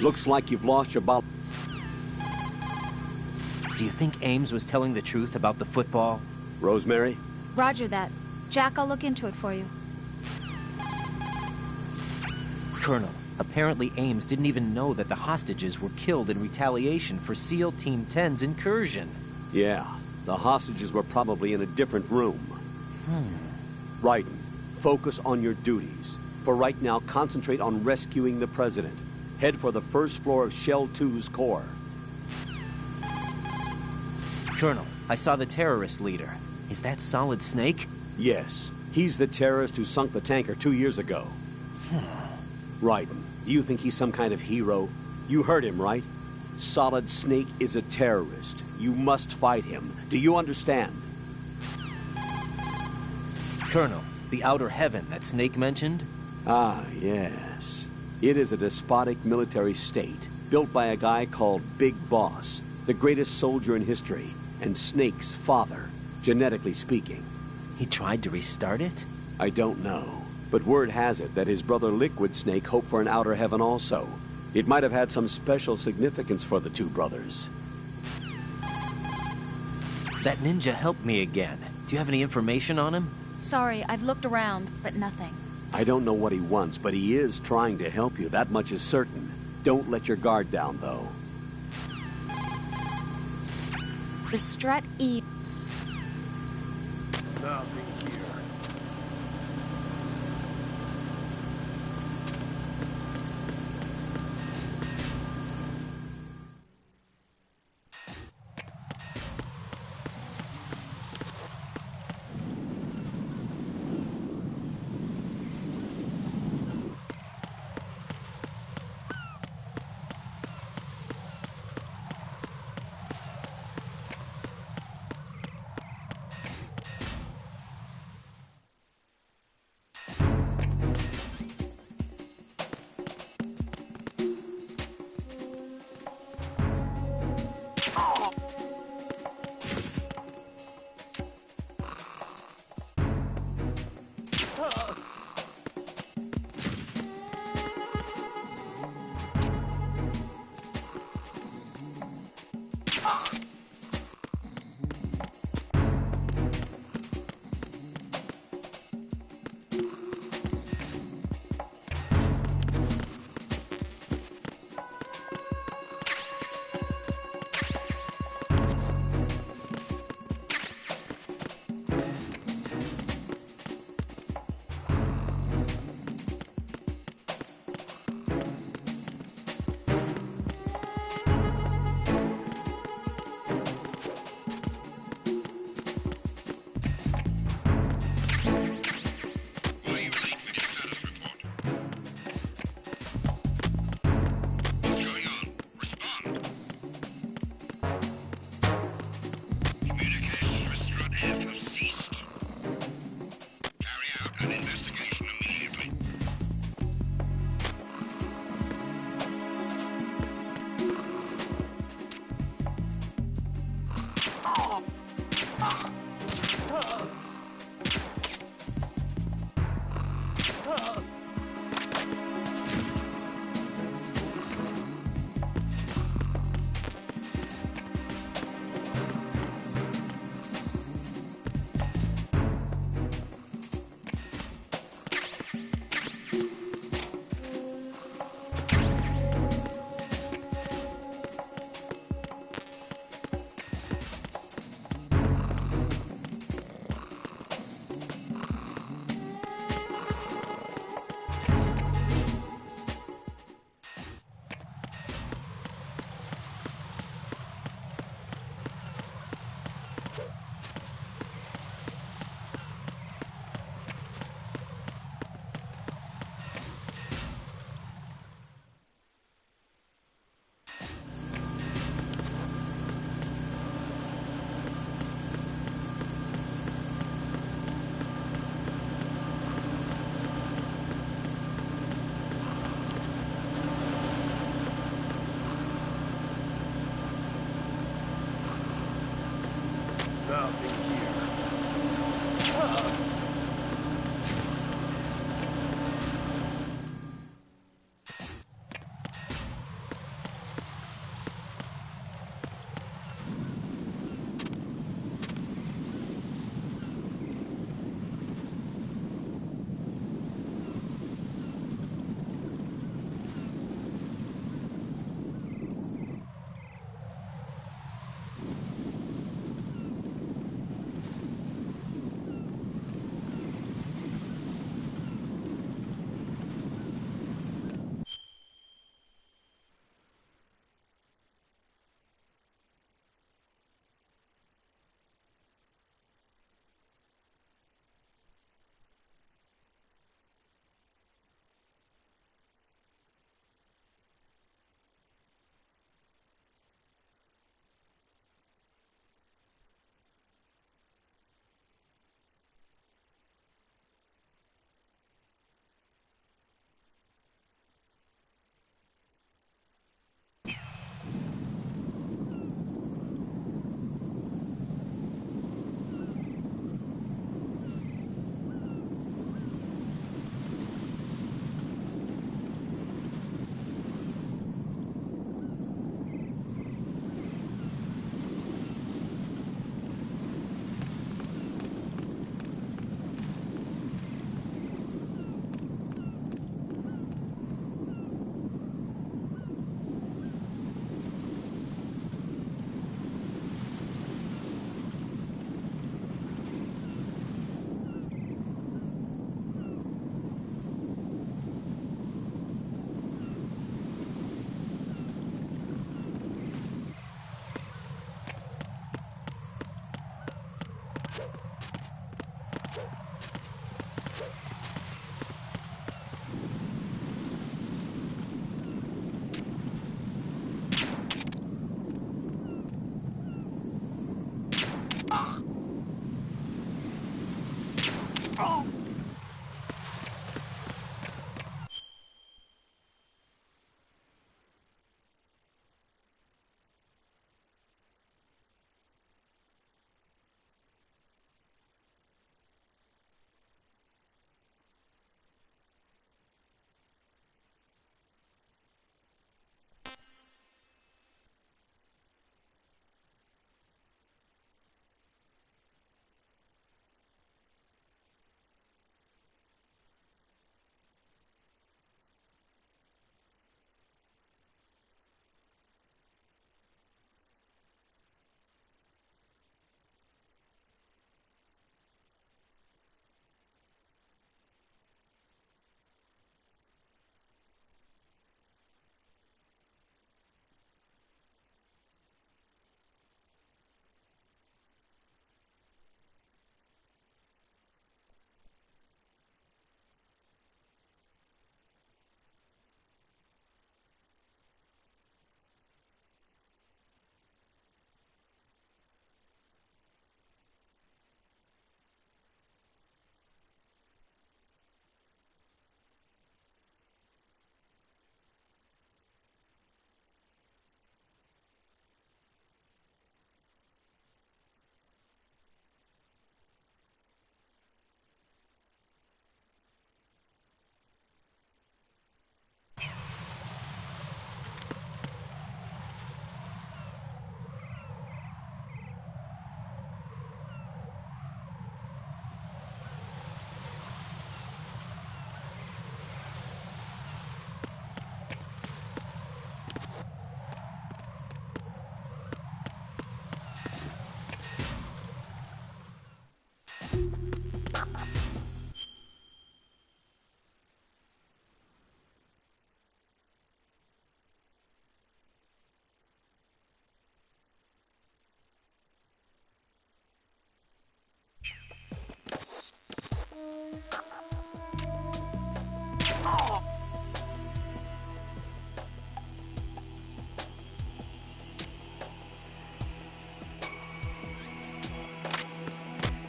Looks like you've lost your ball. Do you think Ames was telling the truth about the football? Rosemary? Roger that. Jack, I'll look into it for you. Colonel, apparently Ames didn't even know that the hostages were killed in retaliation for SEAL Team 10's incursion. Yeah, the hostages were probably in a different room. Raiden, focus on your duties. For right now, concentrate on rescuing the President. Head for the first floor of Shell 2's core. Colonel, I saw the terrorist leader. Is that Solid Snake? Yes, he's the terrorist who sunk the tanker 2 years ago. Raiden, do you think he's some kind of hero? You heard him, right? Solid Snake is a terrorist. You must fight him. Do you understand? Colonel, the outer heaven that Snake mentioned? Ah, yes. It is a despotic military state. built by a guy called Big Boss, the greatest soldier in history, and Snake's father, genetically speaking. He tried to restart it? I don't know, but word has it that his brother Liquid Snake hoped for an outer heaven also. It might have had some special significance for the two brothers. That ninja helped me again. Do you have any information on him? Sorry, I've looked around, but nothing. I don't know what he wants, but he is trying to help you, that much is certain. Don't let your guard down, though. The Strat E. Nothing here.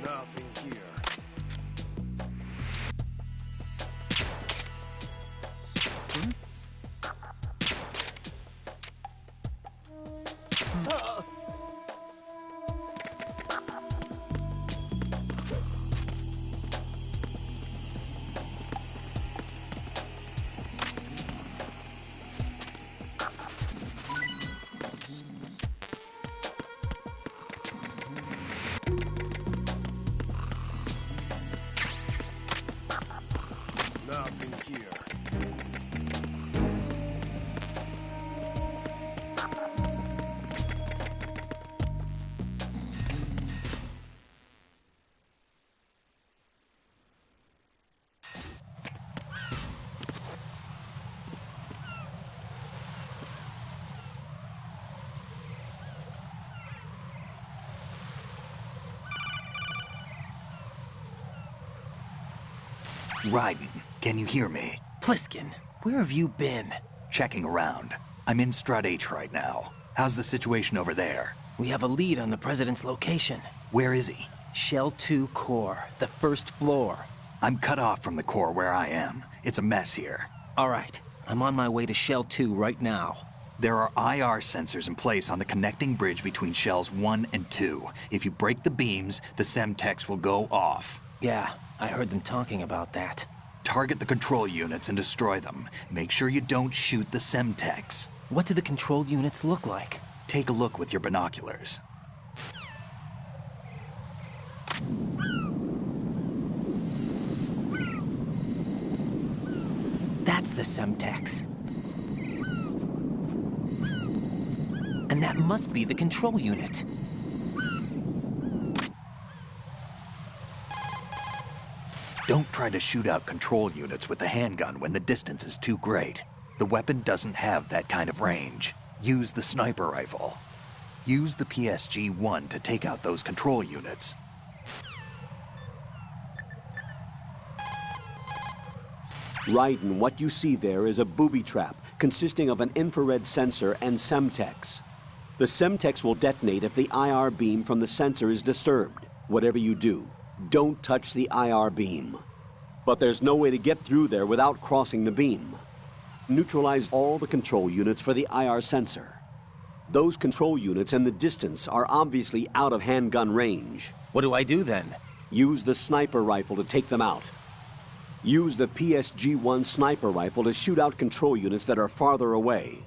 Nothing here. Nothing here. Raiden, can you hear me? Pliskin, where have you been? Checking around. I'm in Strut H right now. How's the situation over there? We have a lead on the President's location. Where is he? Shell 2 core, the first floor. I'm cut off from the core where I am. It's a mess here. All right, I'm on my way to Shell 2 right now. There are IR sensors in place on the connecting bridge between Shells 1 and 2. If you break the beams, the Semtex will go off. Yeah, I heard them talking about that. Target the control units and destroy them. Make sure you don't shoot the Semtex. What do the control units look like? Take a look with your binoculars. That's the Semtex. And that must be the control unit. Don't try to shoot out control units with the handgun when the distance is too great. The weapon doesn't have that kind of range. Use the sniper rifle. Use the PSG-1 to take out those control units. Raiden, what you see there is a booby trap consisting of an infrared sensor and Semtex. The Semtex will detonate if the IR beam from the sensor is disturbed. Whatever you do, Don't touch the IR beam. But there's no way to get through there without crossing the beam. Neutralize all the control units for the IR sensor. Those control units and the distance are obviously out of handgun range. What do I do then? Use the sniper rifle to take them out. Use the PSG-1 sniper rifle to shoot out control units that are farther away.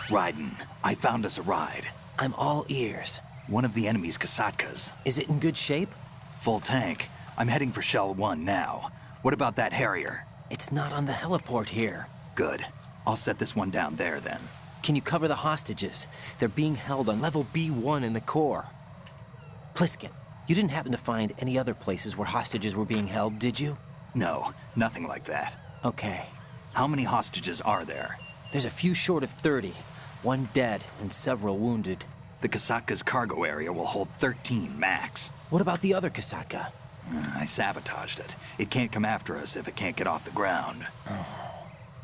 Raiden, I found us a ride. I'm all ears. One of the enemy's Kasatkas. Is it in good shape? Full tank. I'm heading for Shell 1 now. What about that Harrier? It's not on the heliport here. Good. I'll set this one down there then. Can you cover the hostages? They're being held on level B1 in the core. Pliskin, you didn't happen to find any other places where hostages were being held, did you? No, nothing like that. Okay. How many hostages are there? There's a few short of 30. One dead and several wounded. The Kasatka's cargo area will hold 13 max. What about the other Kasatka? I sabotaged it. It can't come after us if it can't get off the ground.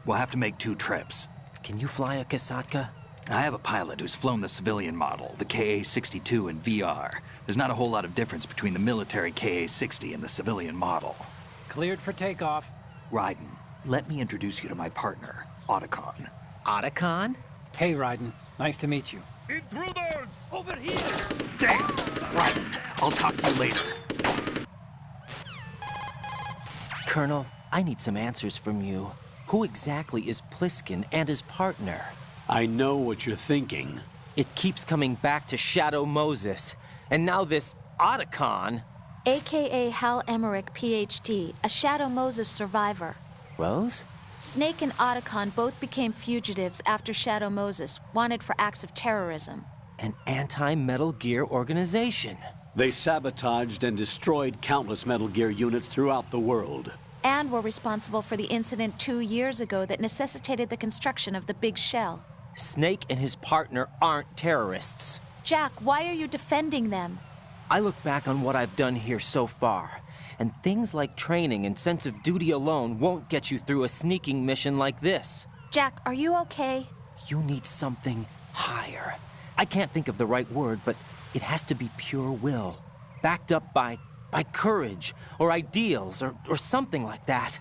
We'll have to make 2 trips. Can you fly a Kasatka? I have a pilot who's flown the civilian model, the KA-62 in VR. There's not a whole lot of difference between the military KA-60 and the civilian model. Cleared for takeoff. Raiden, let me introduce you to my partner, Otacon. Otacon? Hey, Raiden. Nice to meet you. Intruders! Over here! Damn! Raiden, I'll talk to you later. Colonel, I need some answers from you. Who exactly is Pliskin and his partner? I know what you're thinking. It keeps coming back to Shadow Moses. And now this Otacon. AKA Hal Emmerich, PhD, a Shadow Moses survivor. Rose? Snake and Otacon both became fugitives after Shadow Moses, wanted for acts of terrorism. An anti-Metal Gear organization. They sabotaged and destroyed countless Metal Gear units throughout the world. And were responsible for the incident 2 years ago that necessitated the construction of the Big Shell. Snake and his partner aren't terrorists. Jack, why are you defending them? I look back on what I've done here so far, and things like training and sense of duty alone won't get you through a sneaking mission like this. Jack, are you okay? You need something higher. I can't think of the right word, but it has to be pure will, backed up by courage, or ideals, or something like that.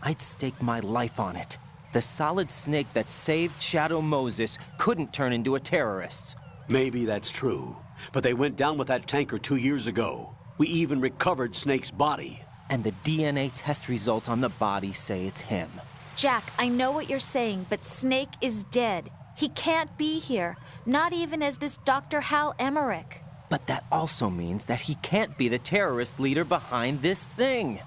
I'd stake my life on it. The solid snake that saved Shadow Moses couldn't turn into a terrorist. Maybe that's true, but they went down with that tanker 2 years ago. We even recovered Snake's body. And the DNA test results on the body say it's him. Jack, I know what you're saying, but Snake is dead. He can't be here, not even as this Dr. Hal Emmerich. But that also means that he can't be the terrorist leader behind this thing.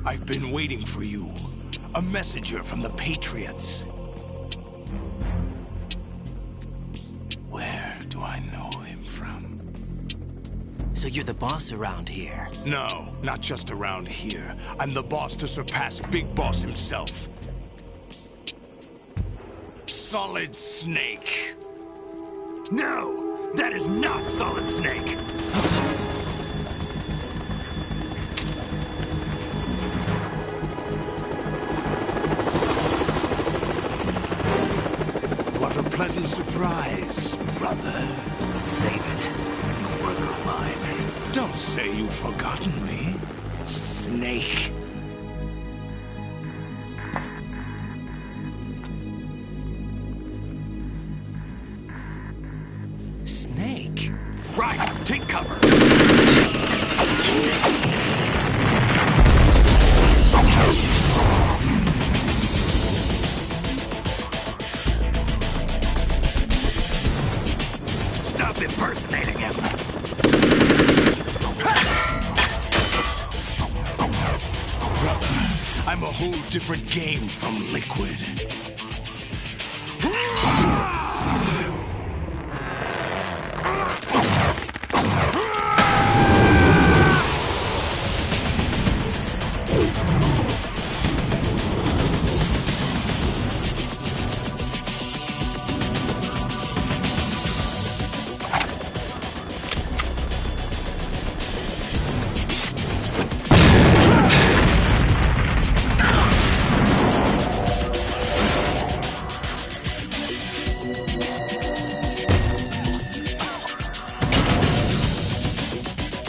I've been waiting for you. A messenger from the Patriots. Where do I know him from? So you're the boss around here? No, not just around here. I'm the boss to surpass Big Boss himself. Solid Snake. No, that is not Solid Snake. What a pleasant surprise, brother. Save it. You work of mine. Don't say you've forgotten me, Snake. Snake? Right, take cover. Stop impersonating him. Brother, I'm a whole different game from Liquid.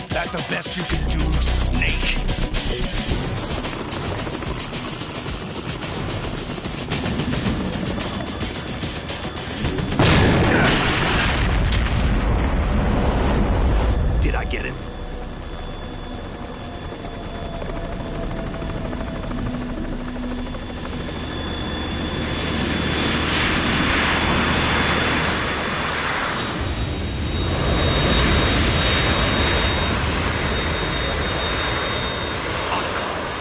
That the best you can do, Snake? Did I get it?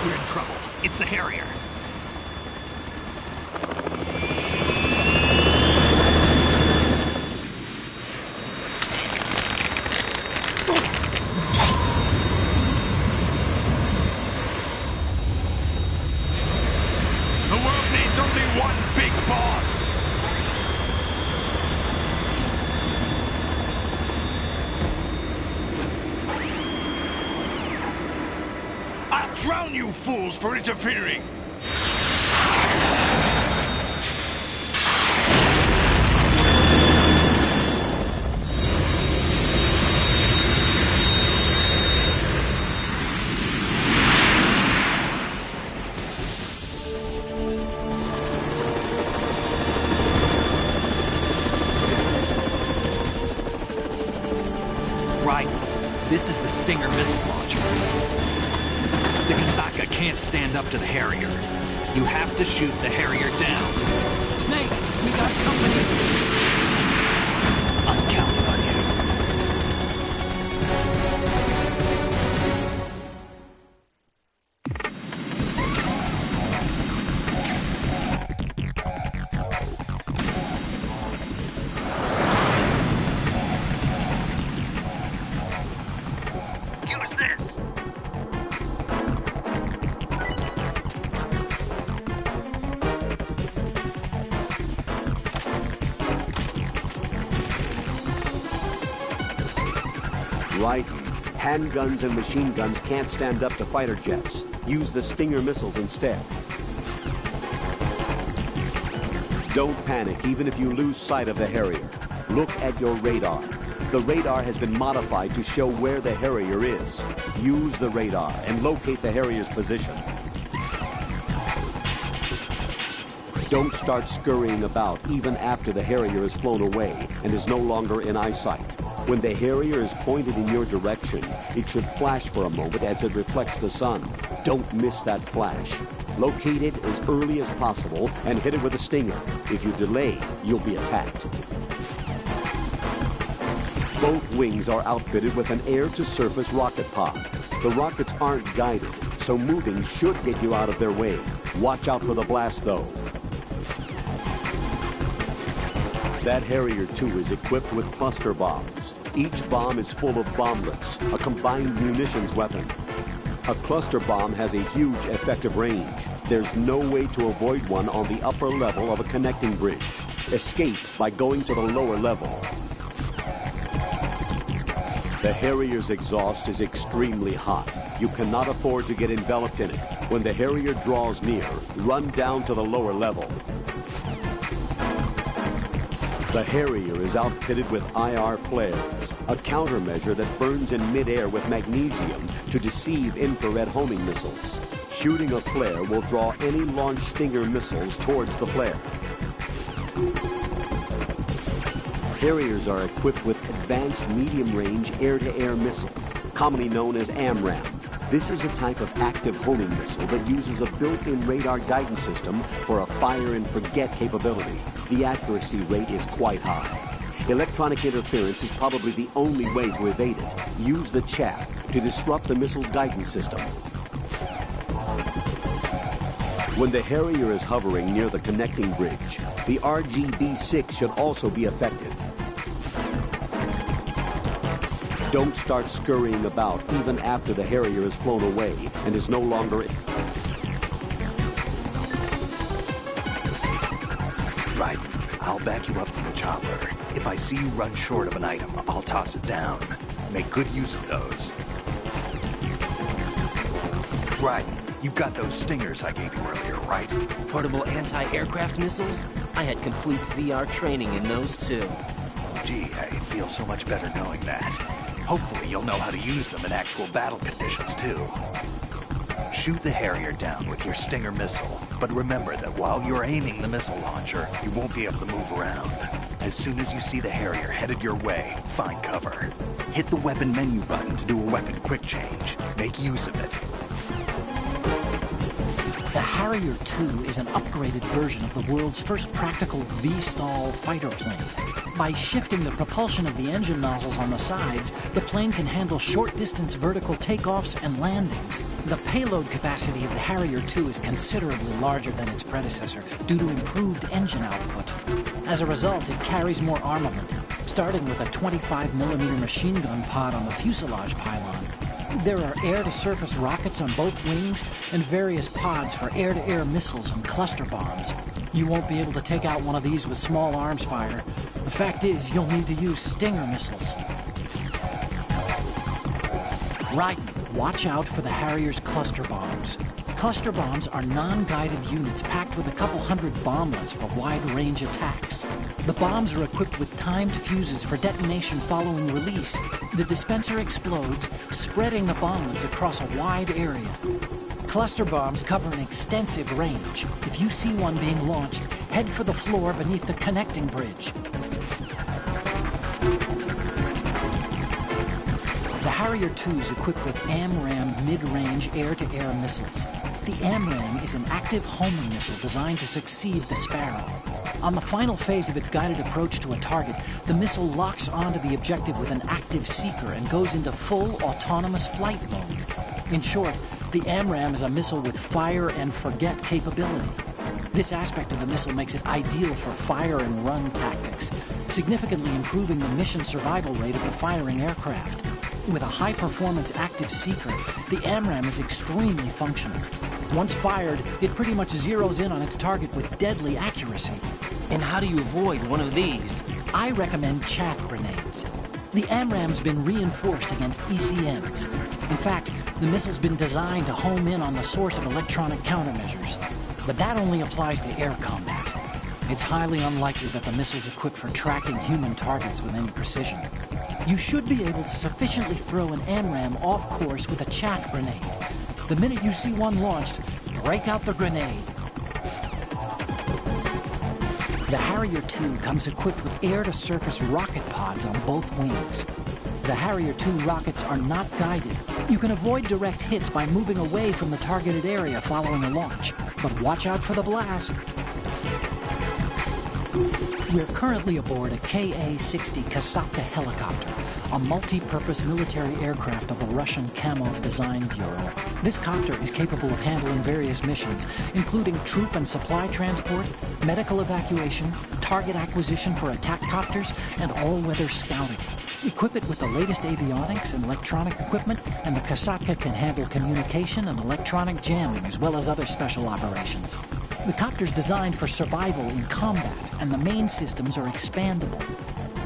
We're in trouble. It's the Harrier. The world needs only one big boss. I'll drown you fools for interfering. Right. This is the Stinger missile launcher. The Kasaka can't stand up to the Harrier. You have to shoot the Harrier down. Snake, we got company. I'm counting on you. Right. Handguns and machine guns can't stand up to fighter jets. Use the Stinger missiles instead. Don't panic, even if you lose sight of the Harrier. Look at your radar. The radar has been modified to show where the Harrier is. Use the radar and locate the Harrier's position. Don't start scurrying about even after the Harrier has flown away and is no longer in eyesight. When the Harrier is pointed in your direction, it should flash for a moment as it reflects the sun. Don't miss that flash. Locate it as early as possible and hit it with a Stinger. If you delay, you'll be attacked. Both wings are outfitted with an air-to-surface rocket pod. The rockets aren't guided, so moving should get you out of their way. Watch out for the blast, though. That Harrier 2 is equipped with cluster bombs. Each bomb is full of bomblets, a combined munitions weapon. A cluster bomb has a huge effective range. There's no way to avoid one on the upper level of a connecting bridge. Escape by going to the lower level. The Harrier's exhaust is extremely hot. You cannot afford to get enveloped in it. When the Harrier draws near, run down to the lower level. The Harrier is outfitted with IR flares, a countermeasure that burns in midair with magnesium to deceive infrared homing missiles. Shooting a flare will draw any launched Stinger missiles towards the flare. Harriers are equipped with advanced medium-range air-to-air missiles, commonly known as AMRAAM. This is a type of active homing missile that uses a built-in radar guidance system for a fire-and-forget capability. The accuracy rate is quite high. Electronic interference is probably the only way to evade it. Use the chaff to disrupt the missile's guidance system. When the Harrier is hovering near the connecting bridge, the RGB-6 should also be effective. Don't start scurrying about even after the Harrier has flown away and is no longer... Right. I'll back you up from the chopper. If I see you run short of an item, I'll toss it down. Make good use of those. Right. You've got those Stingers I gave you earlier, right? Portable anti-aircraft missiles? I had complete VR training in those too. Gee, I feel so much better knowing that. Hopefully you'll know how to use them in actual battle conditions too. Shoot the Harrier down with your Stinger missile, but remember that while you're aiming the missile launcher, you won't be able to move around. As soon as you see the Harrier headed your way, find cover. Hit the weapon menu button to do a weapon quick change. Make use of it. The Harrier 2 is an upgraded version of the world's first practical V-stall fighter plane. By shifting the propulsion of the engine nozzles on the sides, the plane can handle short-distance vertical takeoffs and landings. The payload capacity of the Harrier 2 is considerably larger than its predecessor due to improved engine output. As a result, it carries more armament, starting with a 25mm machine gun pod on the fuselage pylon. There are air-to-surface rockets on both wings and various pods for air-to-air missiles and cluster bombs. You won't be able to take out one of these with small arms fire. The fact is, you'll need to use Stinger missiles. Right, watch out for the Harrier's cluster bombs. Cluster bombs are non-guided units packed with a couple hundred bomblets for wide-range attacks. The bombs are equipped with timed fuses for detonation following release. The dispenser explodes, spreading the bomblets across a wide area. Cluster bombs cover an extensive range. If you see one being launched, head for the floor beneath the connecting bridge. The Harrier 2 is equipped with AMRAAM mid-range air-to-air missiles. The AMRAAM is an active homing missile designed to succeed the Sparrow. On the final phase of its guided approach to a target, the missile locks onto the objective with an active seeker and goes into full autonomous flight mode. In short, the AMRAAM is a missile with fire-and-forget capability. This aspect of the missile makes it ideal for fire-and-run tactics, significantly improving the mission survival rate of the firing aircraft. With a high-performance active seeker, the AMRAAM is extremely functional. Once fired, it pretty much zeroes in on its target with deadly accuracy. And how do you avoid one of these? I recommend chaff grenades. The AMRAAM's been reinforced against ECMs. In fact, the missile's been designed to home in on the source of electronic countermeasures. But that only applies to air combat. It's highly unlikely that the missile's equipped for tracking human targets with any precision. You should be able to sufficiently throw an AMRAAM off course with a chaff grenade. The minute you see one launched, break out the grenade. The Harrier II comes equipped with air-to-surface rocket pods on both wings. The Harrier II rockets are not guided. You can avoid direct hits by moving away from the targeted area following a launch, but watch out for the blast. We're currently aboard a Ka-60 Kasatka helicopter, a multi-purpose military aircraft of the Russian Kamov Design Bureau. This copter is capable of handling various missions, including troop and supply transport, medical evacuation, target acquisition for attack copters, and all-weather scouting. Equip it with the latest avionics and electronic equipment, and the Kasatka can handle communication and electronic jamming, as well as other special operations. The copter's designed for survival in combat, and the main systems are expandable.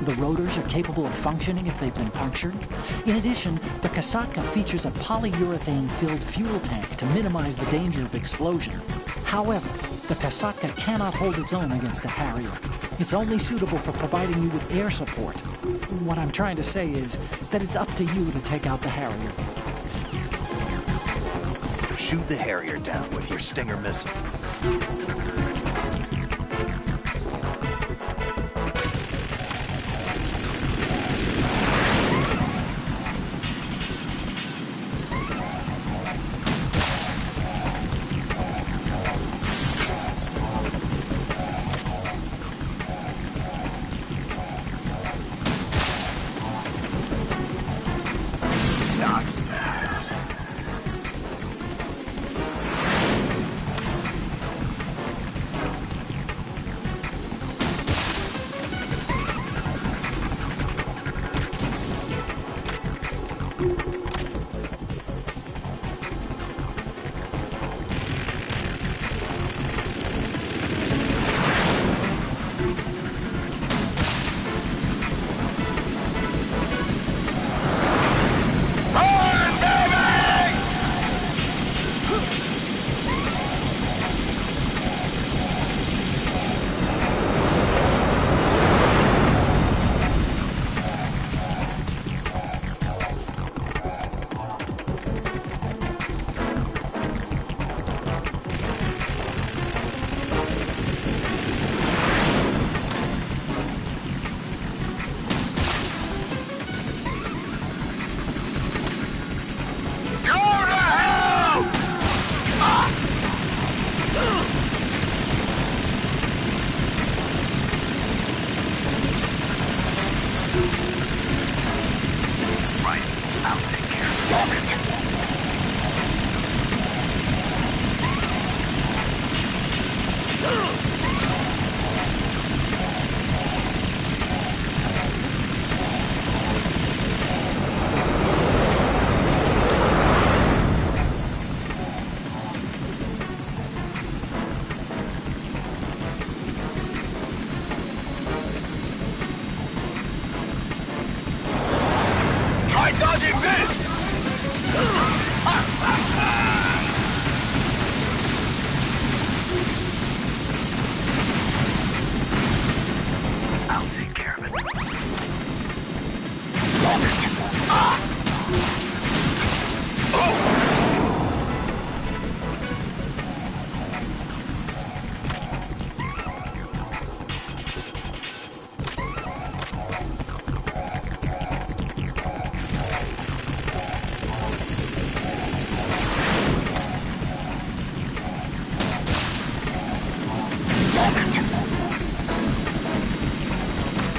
The rotors are capable of functioning if they've been punctured. In addition, the Kasatka features a polyurethane-filled fuel tank to minimize the danger of explosion. However, the Kasatka cannot hold its own against the Harrier. It's only suitable for providing you with air support. What I'm trying to say is that it's up to you to take out the Harrier. Shoot the Harrier down with your Stinger missile.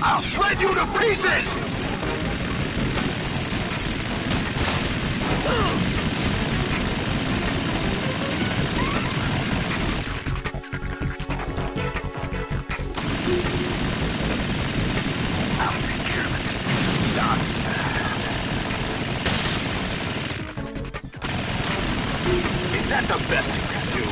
I'll shred you to pieces! I'll take care of it. Done. Is that the best you can do?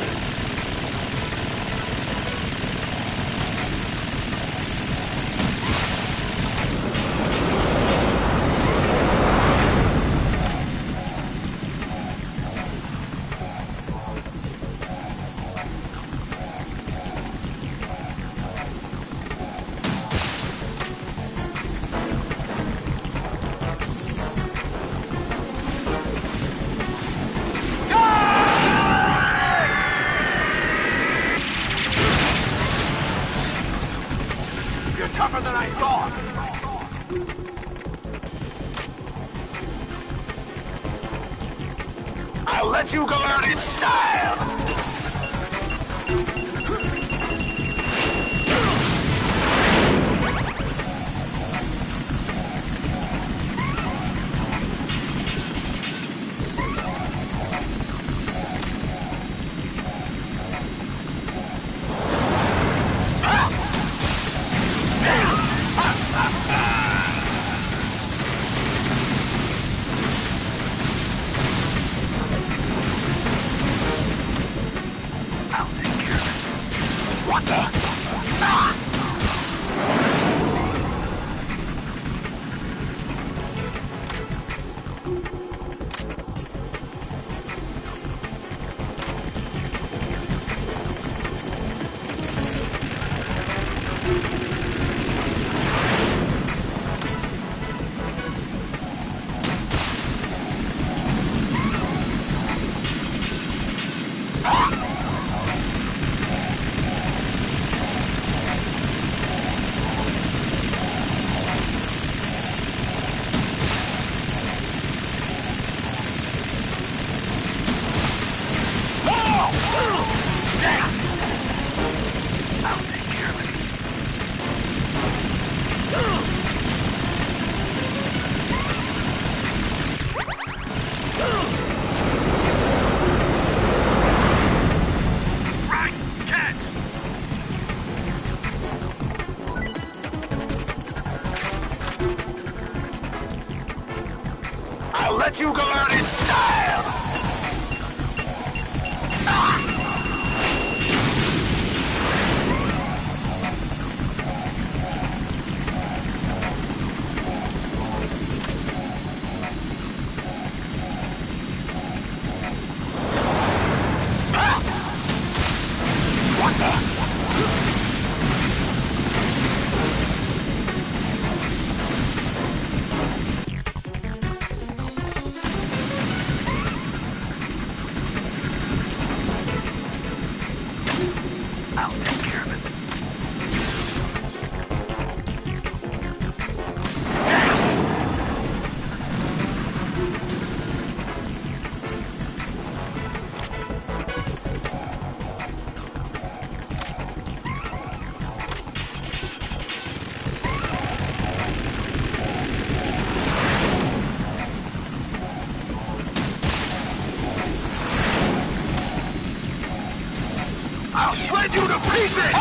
let you go out in style! I'll let you go out in style! I'll shred you to pieces!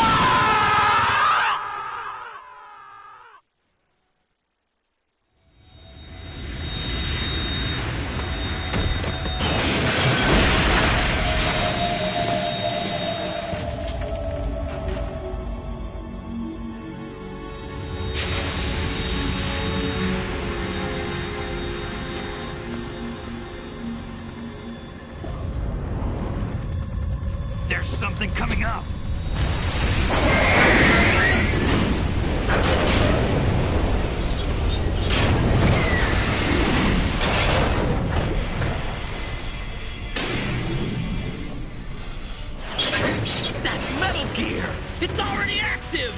There's something coming up! That's Metal Gear! It's already active!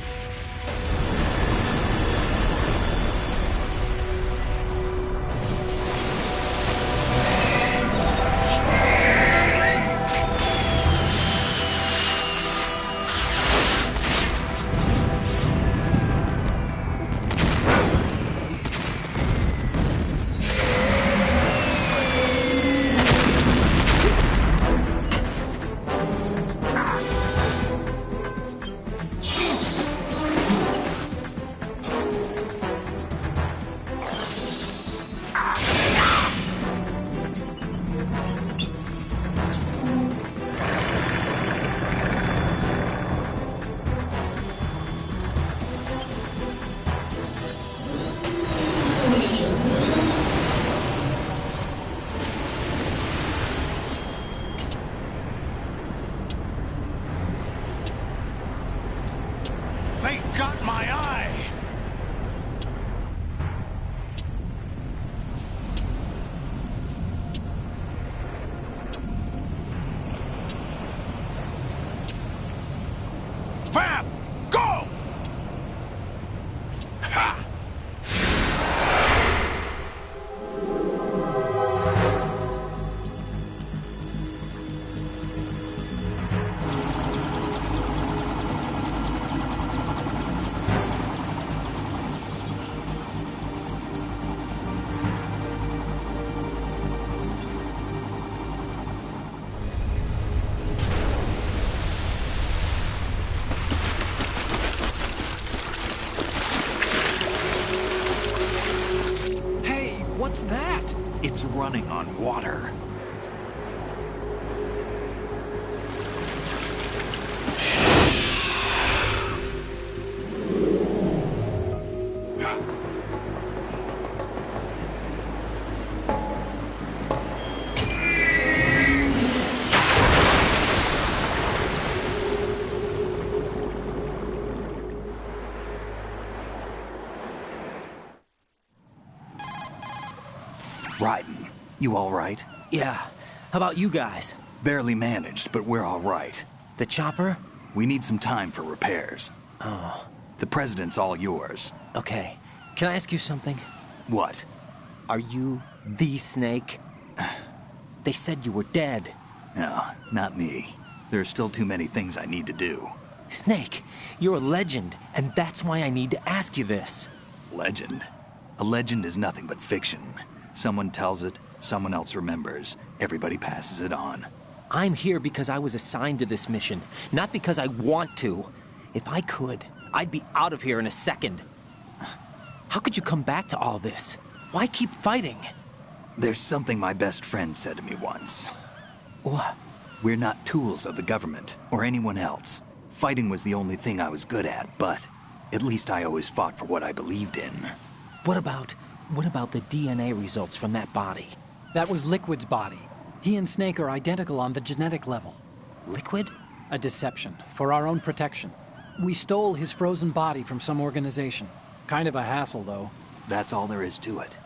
What's that? It's running on water. Raiden, you all right? Yeah. How about you guys? Barely managed, but we're all right. The chopper? We need some time for repairs. Oh. The president's all yours. Okay. Can I ask you something? What? Are you the Snake? They said you were dead. No, not me. There are still too many things I need to do. Snake, you're a legend, and that's why I need to ask you this. Legend? A legend is nothing but fiction. Someone tells it, someone else remembers. Everybody passes it on. I'm here because I was assigned to this mission, not because I want to. If I could, I'd be out of here in a second. How could you come back to all this? Why keep fighting? There's something my best friend said to me once. What? We're not tools of the government, or anyone else. Fighting was the only thing I was good at, but at least I always fought for what I believed in. What about the DNA results from that body? That was Liquid's body. He and Snake are identical on the genetic level. Liquid? A deception, for our own protection. We stole his frozen body from some organization. Kind of a hassle, though. That's all there is to it.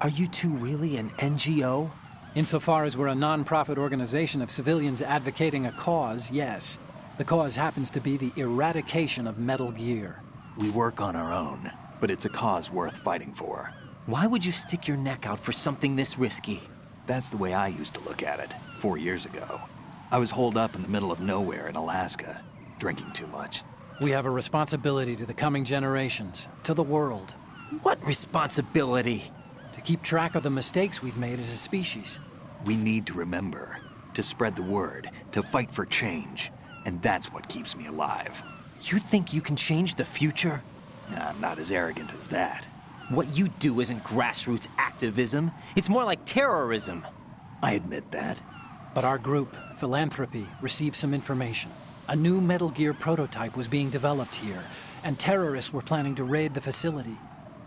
Are you two really an NGO? Insofar as we're a non-profit organization of civilians advocating a cause, yes. The cause happens to be the eradication of Metal Gear. We work on our own, but it's a cause worth fighting for. Why would you stick your neck out for something this risky? That's the way I used to look at it, 4 years ago. I was holed up in the middle of nowhere in Alaska, drinking too much. We have a responsibility to the coming generations, to the world. What responsibility? To keep track of the mistakes we've made as a species. We need to remember, to spread the word, to fight for change. And that's what keeps me alive. You think you can change the future? Nah, I'm not as arrogant as that. What you do isn't grassroots activism. It's more like terrorism. I admit that. But our group, Philanthropy, received some information. A new Metal Gear prototype was being developed here, and terrorists were planning to raid the facility.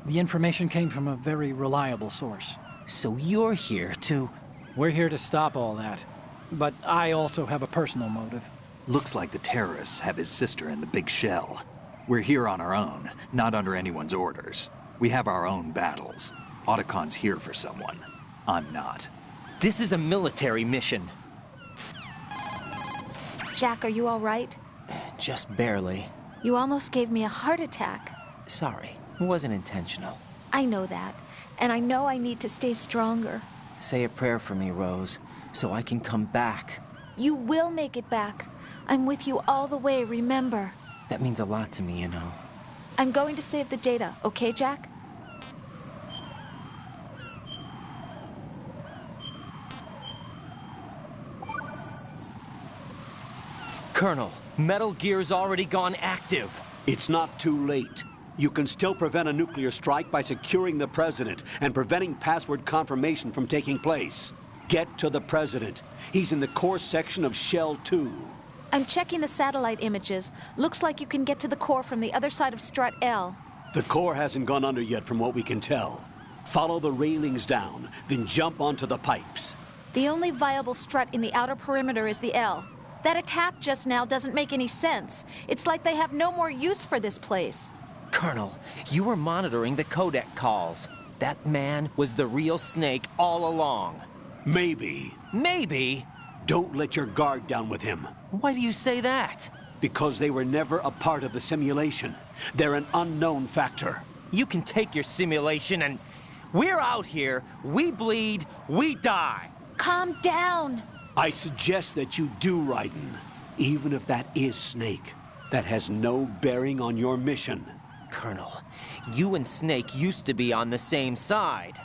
The information came from a very reliable source. So you're here to... We're here to stop all that. But I also have a personal motive. Looks like the terrorists have his sister in the big shell. We're here on our own, not under anyone's orders. We have our own battles. Otacon's here for someone. I'm not. This is a military mission. Jack, are you all right? Just barely. You almost gave me a heart attack. Sorry, it wasn't intentional. I know that, and I know I need to stay stronger. Say a prayer for me, Rose, so I can come back. You will make it back. I'm with you all the way, remember? That means a lot to me, you know. I'm going to save the data, okay, Jack? Colonel, Metal Gear's already gone active. It's not too late. You can still prevent a nuclear strike by securing the president and preventing password confirmation from taking place. Get to the president. He's in the core section of Shell 2. I'm checking the satellite images. Looks like you can get to the core from the other side of Strut L. The core hasn't gone under yet from what we can tell. Follow the railings down, then jump onto the pipes. The only viable strut in the outer perimeter is the L. That attack just now doesn't make any sense. It's like they have no more use for this place. Colonel, you were monitoring the codec calls. That man was the real Snake all along. Maybe. Maybe? Don't let your guard down with him. Why do you say that? Because they were never a part of the simulation. They're an unknown factor. You can take your simulation and... We're out here, we bleed, we die. Calm down. I suggest that you do, Raiden. Even if that is Snake. That has no bearing on your mission. Colonel, you and Snake used to be on the same side.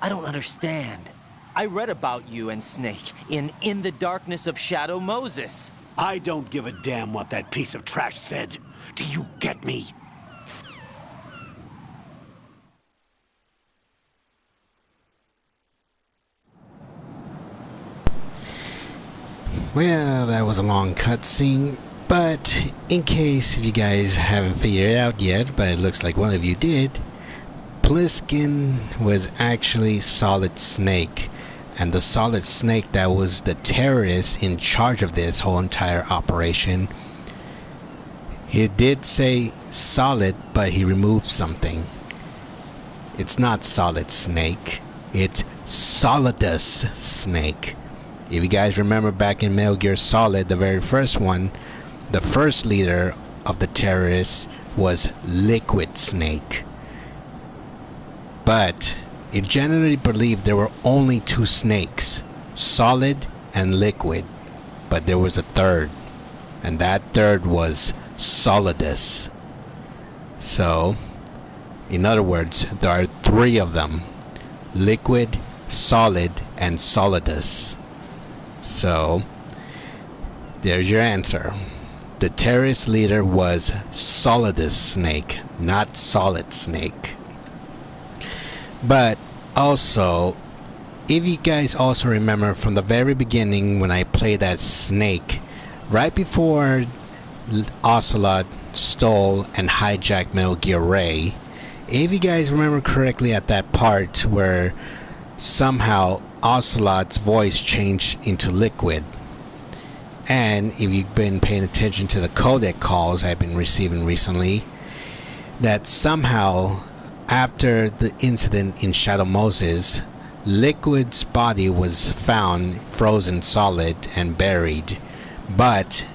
I don't understand. I read about you and Snake in the Darkness of Shadow Moses. I don't give a damn what that piece of trash said. Do you get me? Well, that was a long cutscene, but in case if you guys haven't figured it out yet, but it looks like one of you did, Pliskin was actually Solid Snake, and the Solid Snake that was the terrorist in charge of this whole entire operation. He did say Solid, but he removed something. It's not Solid Snake, it's Solidus Snake. If you guys remember back in Metal Gear Solid, the very first one, the first leader of the terrorists was Liquid Snake. But it's generally believed there were only two snakes, Solid and Liquid. But there was a third, and that third was Solidus. So, in other words, there are three of them: Liquid, Solid, and Solidus. So, there's your answer. The terrorist leader was Solidus Snake, not Solid Snake. But also, if you guys also remember from the very beginning when I played that Snake, right before Ocelot stole and hijacked Metal Gear Ray, if you guys remember correctly at that part where somehow Ocelot's voice changed into Liquid, and if you've been paying attention to the codec calls I've been receiving recently, that somehow after the incident in Shadow Moses, Liquid's body was found frozen solid and buried, but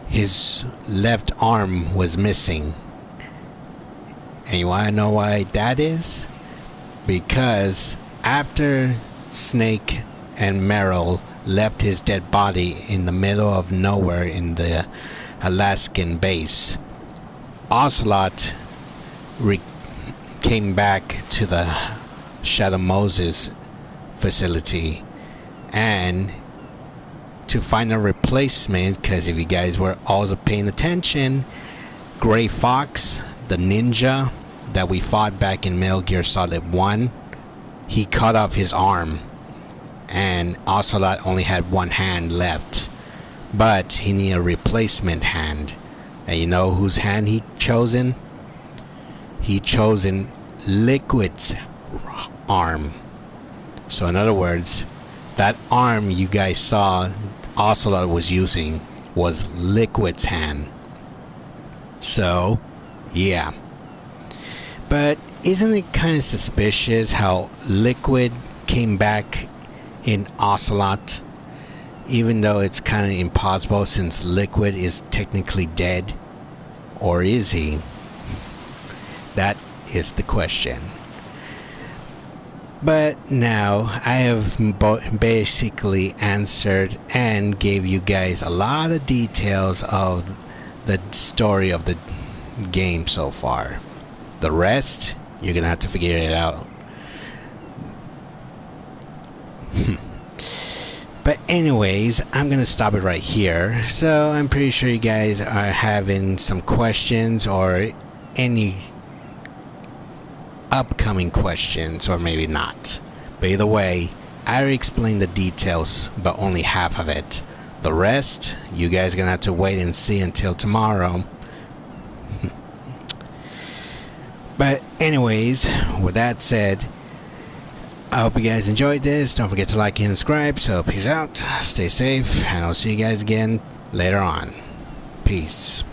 his left arm was missing. And you want to know why that is? Because after Snake and Meryl left his dead body in the middle of nowhere in the Alaskan base, Ocelot came back to the Shadow Moses facility and to find a replacement, because if you guys were also paying attention, Gray Fox, the ninja that we fought back in Metal Gear Solid 1, he cut off his arm, and Ocelot only had one hand left, but he needed a replacement hand. And you know whose hand he chosen? He chosen Liquid's arm. So in other words, that arm you guys saw Ocelot was using was Liquid's hand. So, yeah. But isn't it kind of suspicious how Liquid came back in Ocelot, even though it's kind of impossible since Liquid is technically dead? Or is he? That is the question. But now I have basically answered and gave you guys a lot of details of the story of the game so far. The rest, you're gonna have to figure it out. But anyways, I'm gonna stop it right here. So I'm pretty sure you guys are having some questions or any upcoming questions, or maybe not. But either way, I already explained the details, but only half of it. The rest, you guys are gonna have to wait and see until tomorrow. But anyways, with that said, I hope you guys enjoyed this. Don't forget to like and subscribe. So peace out, stay safe, and I'll see you guys again later on. Peace.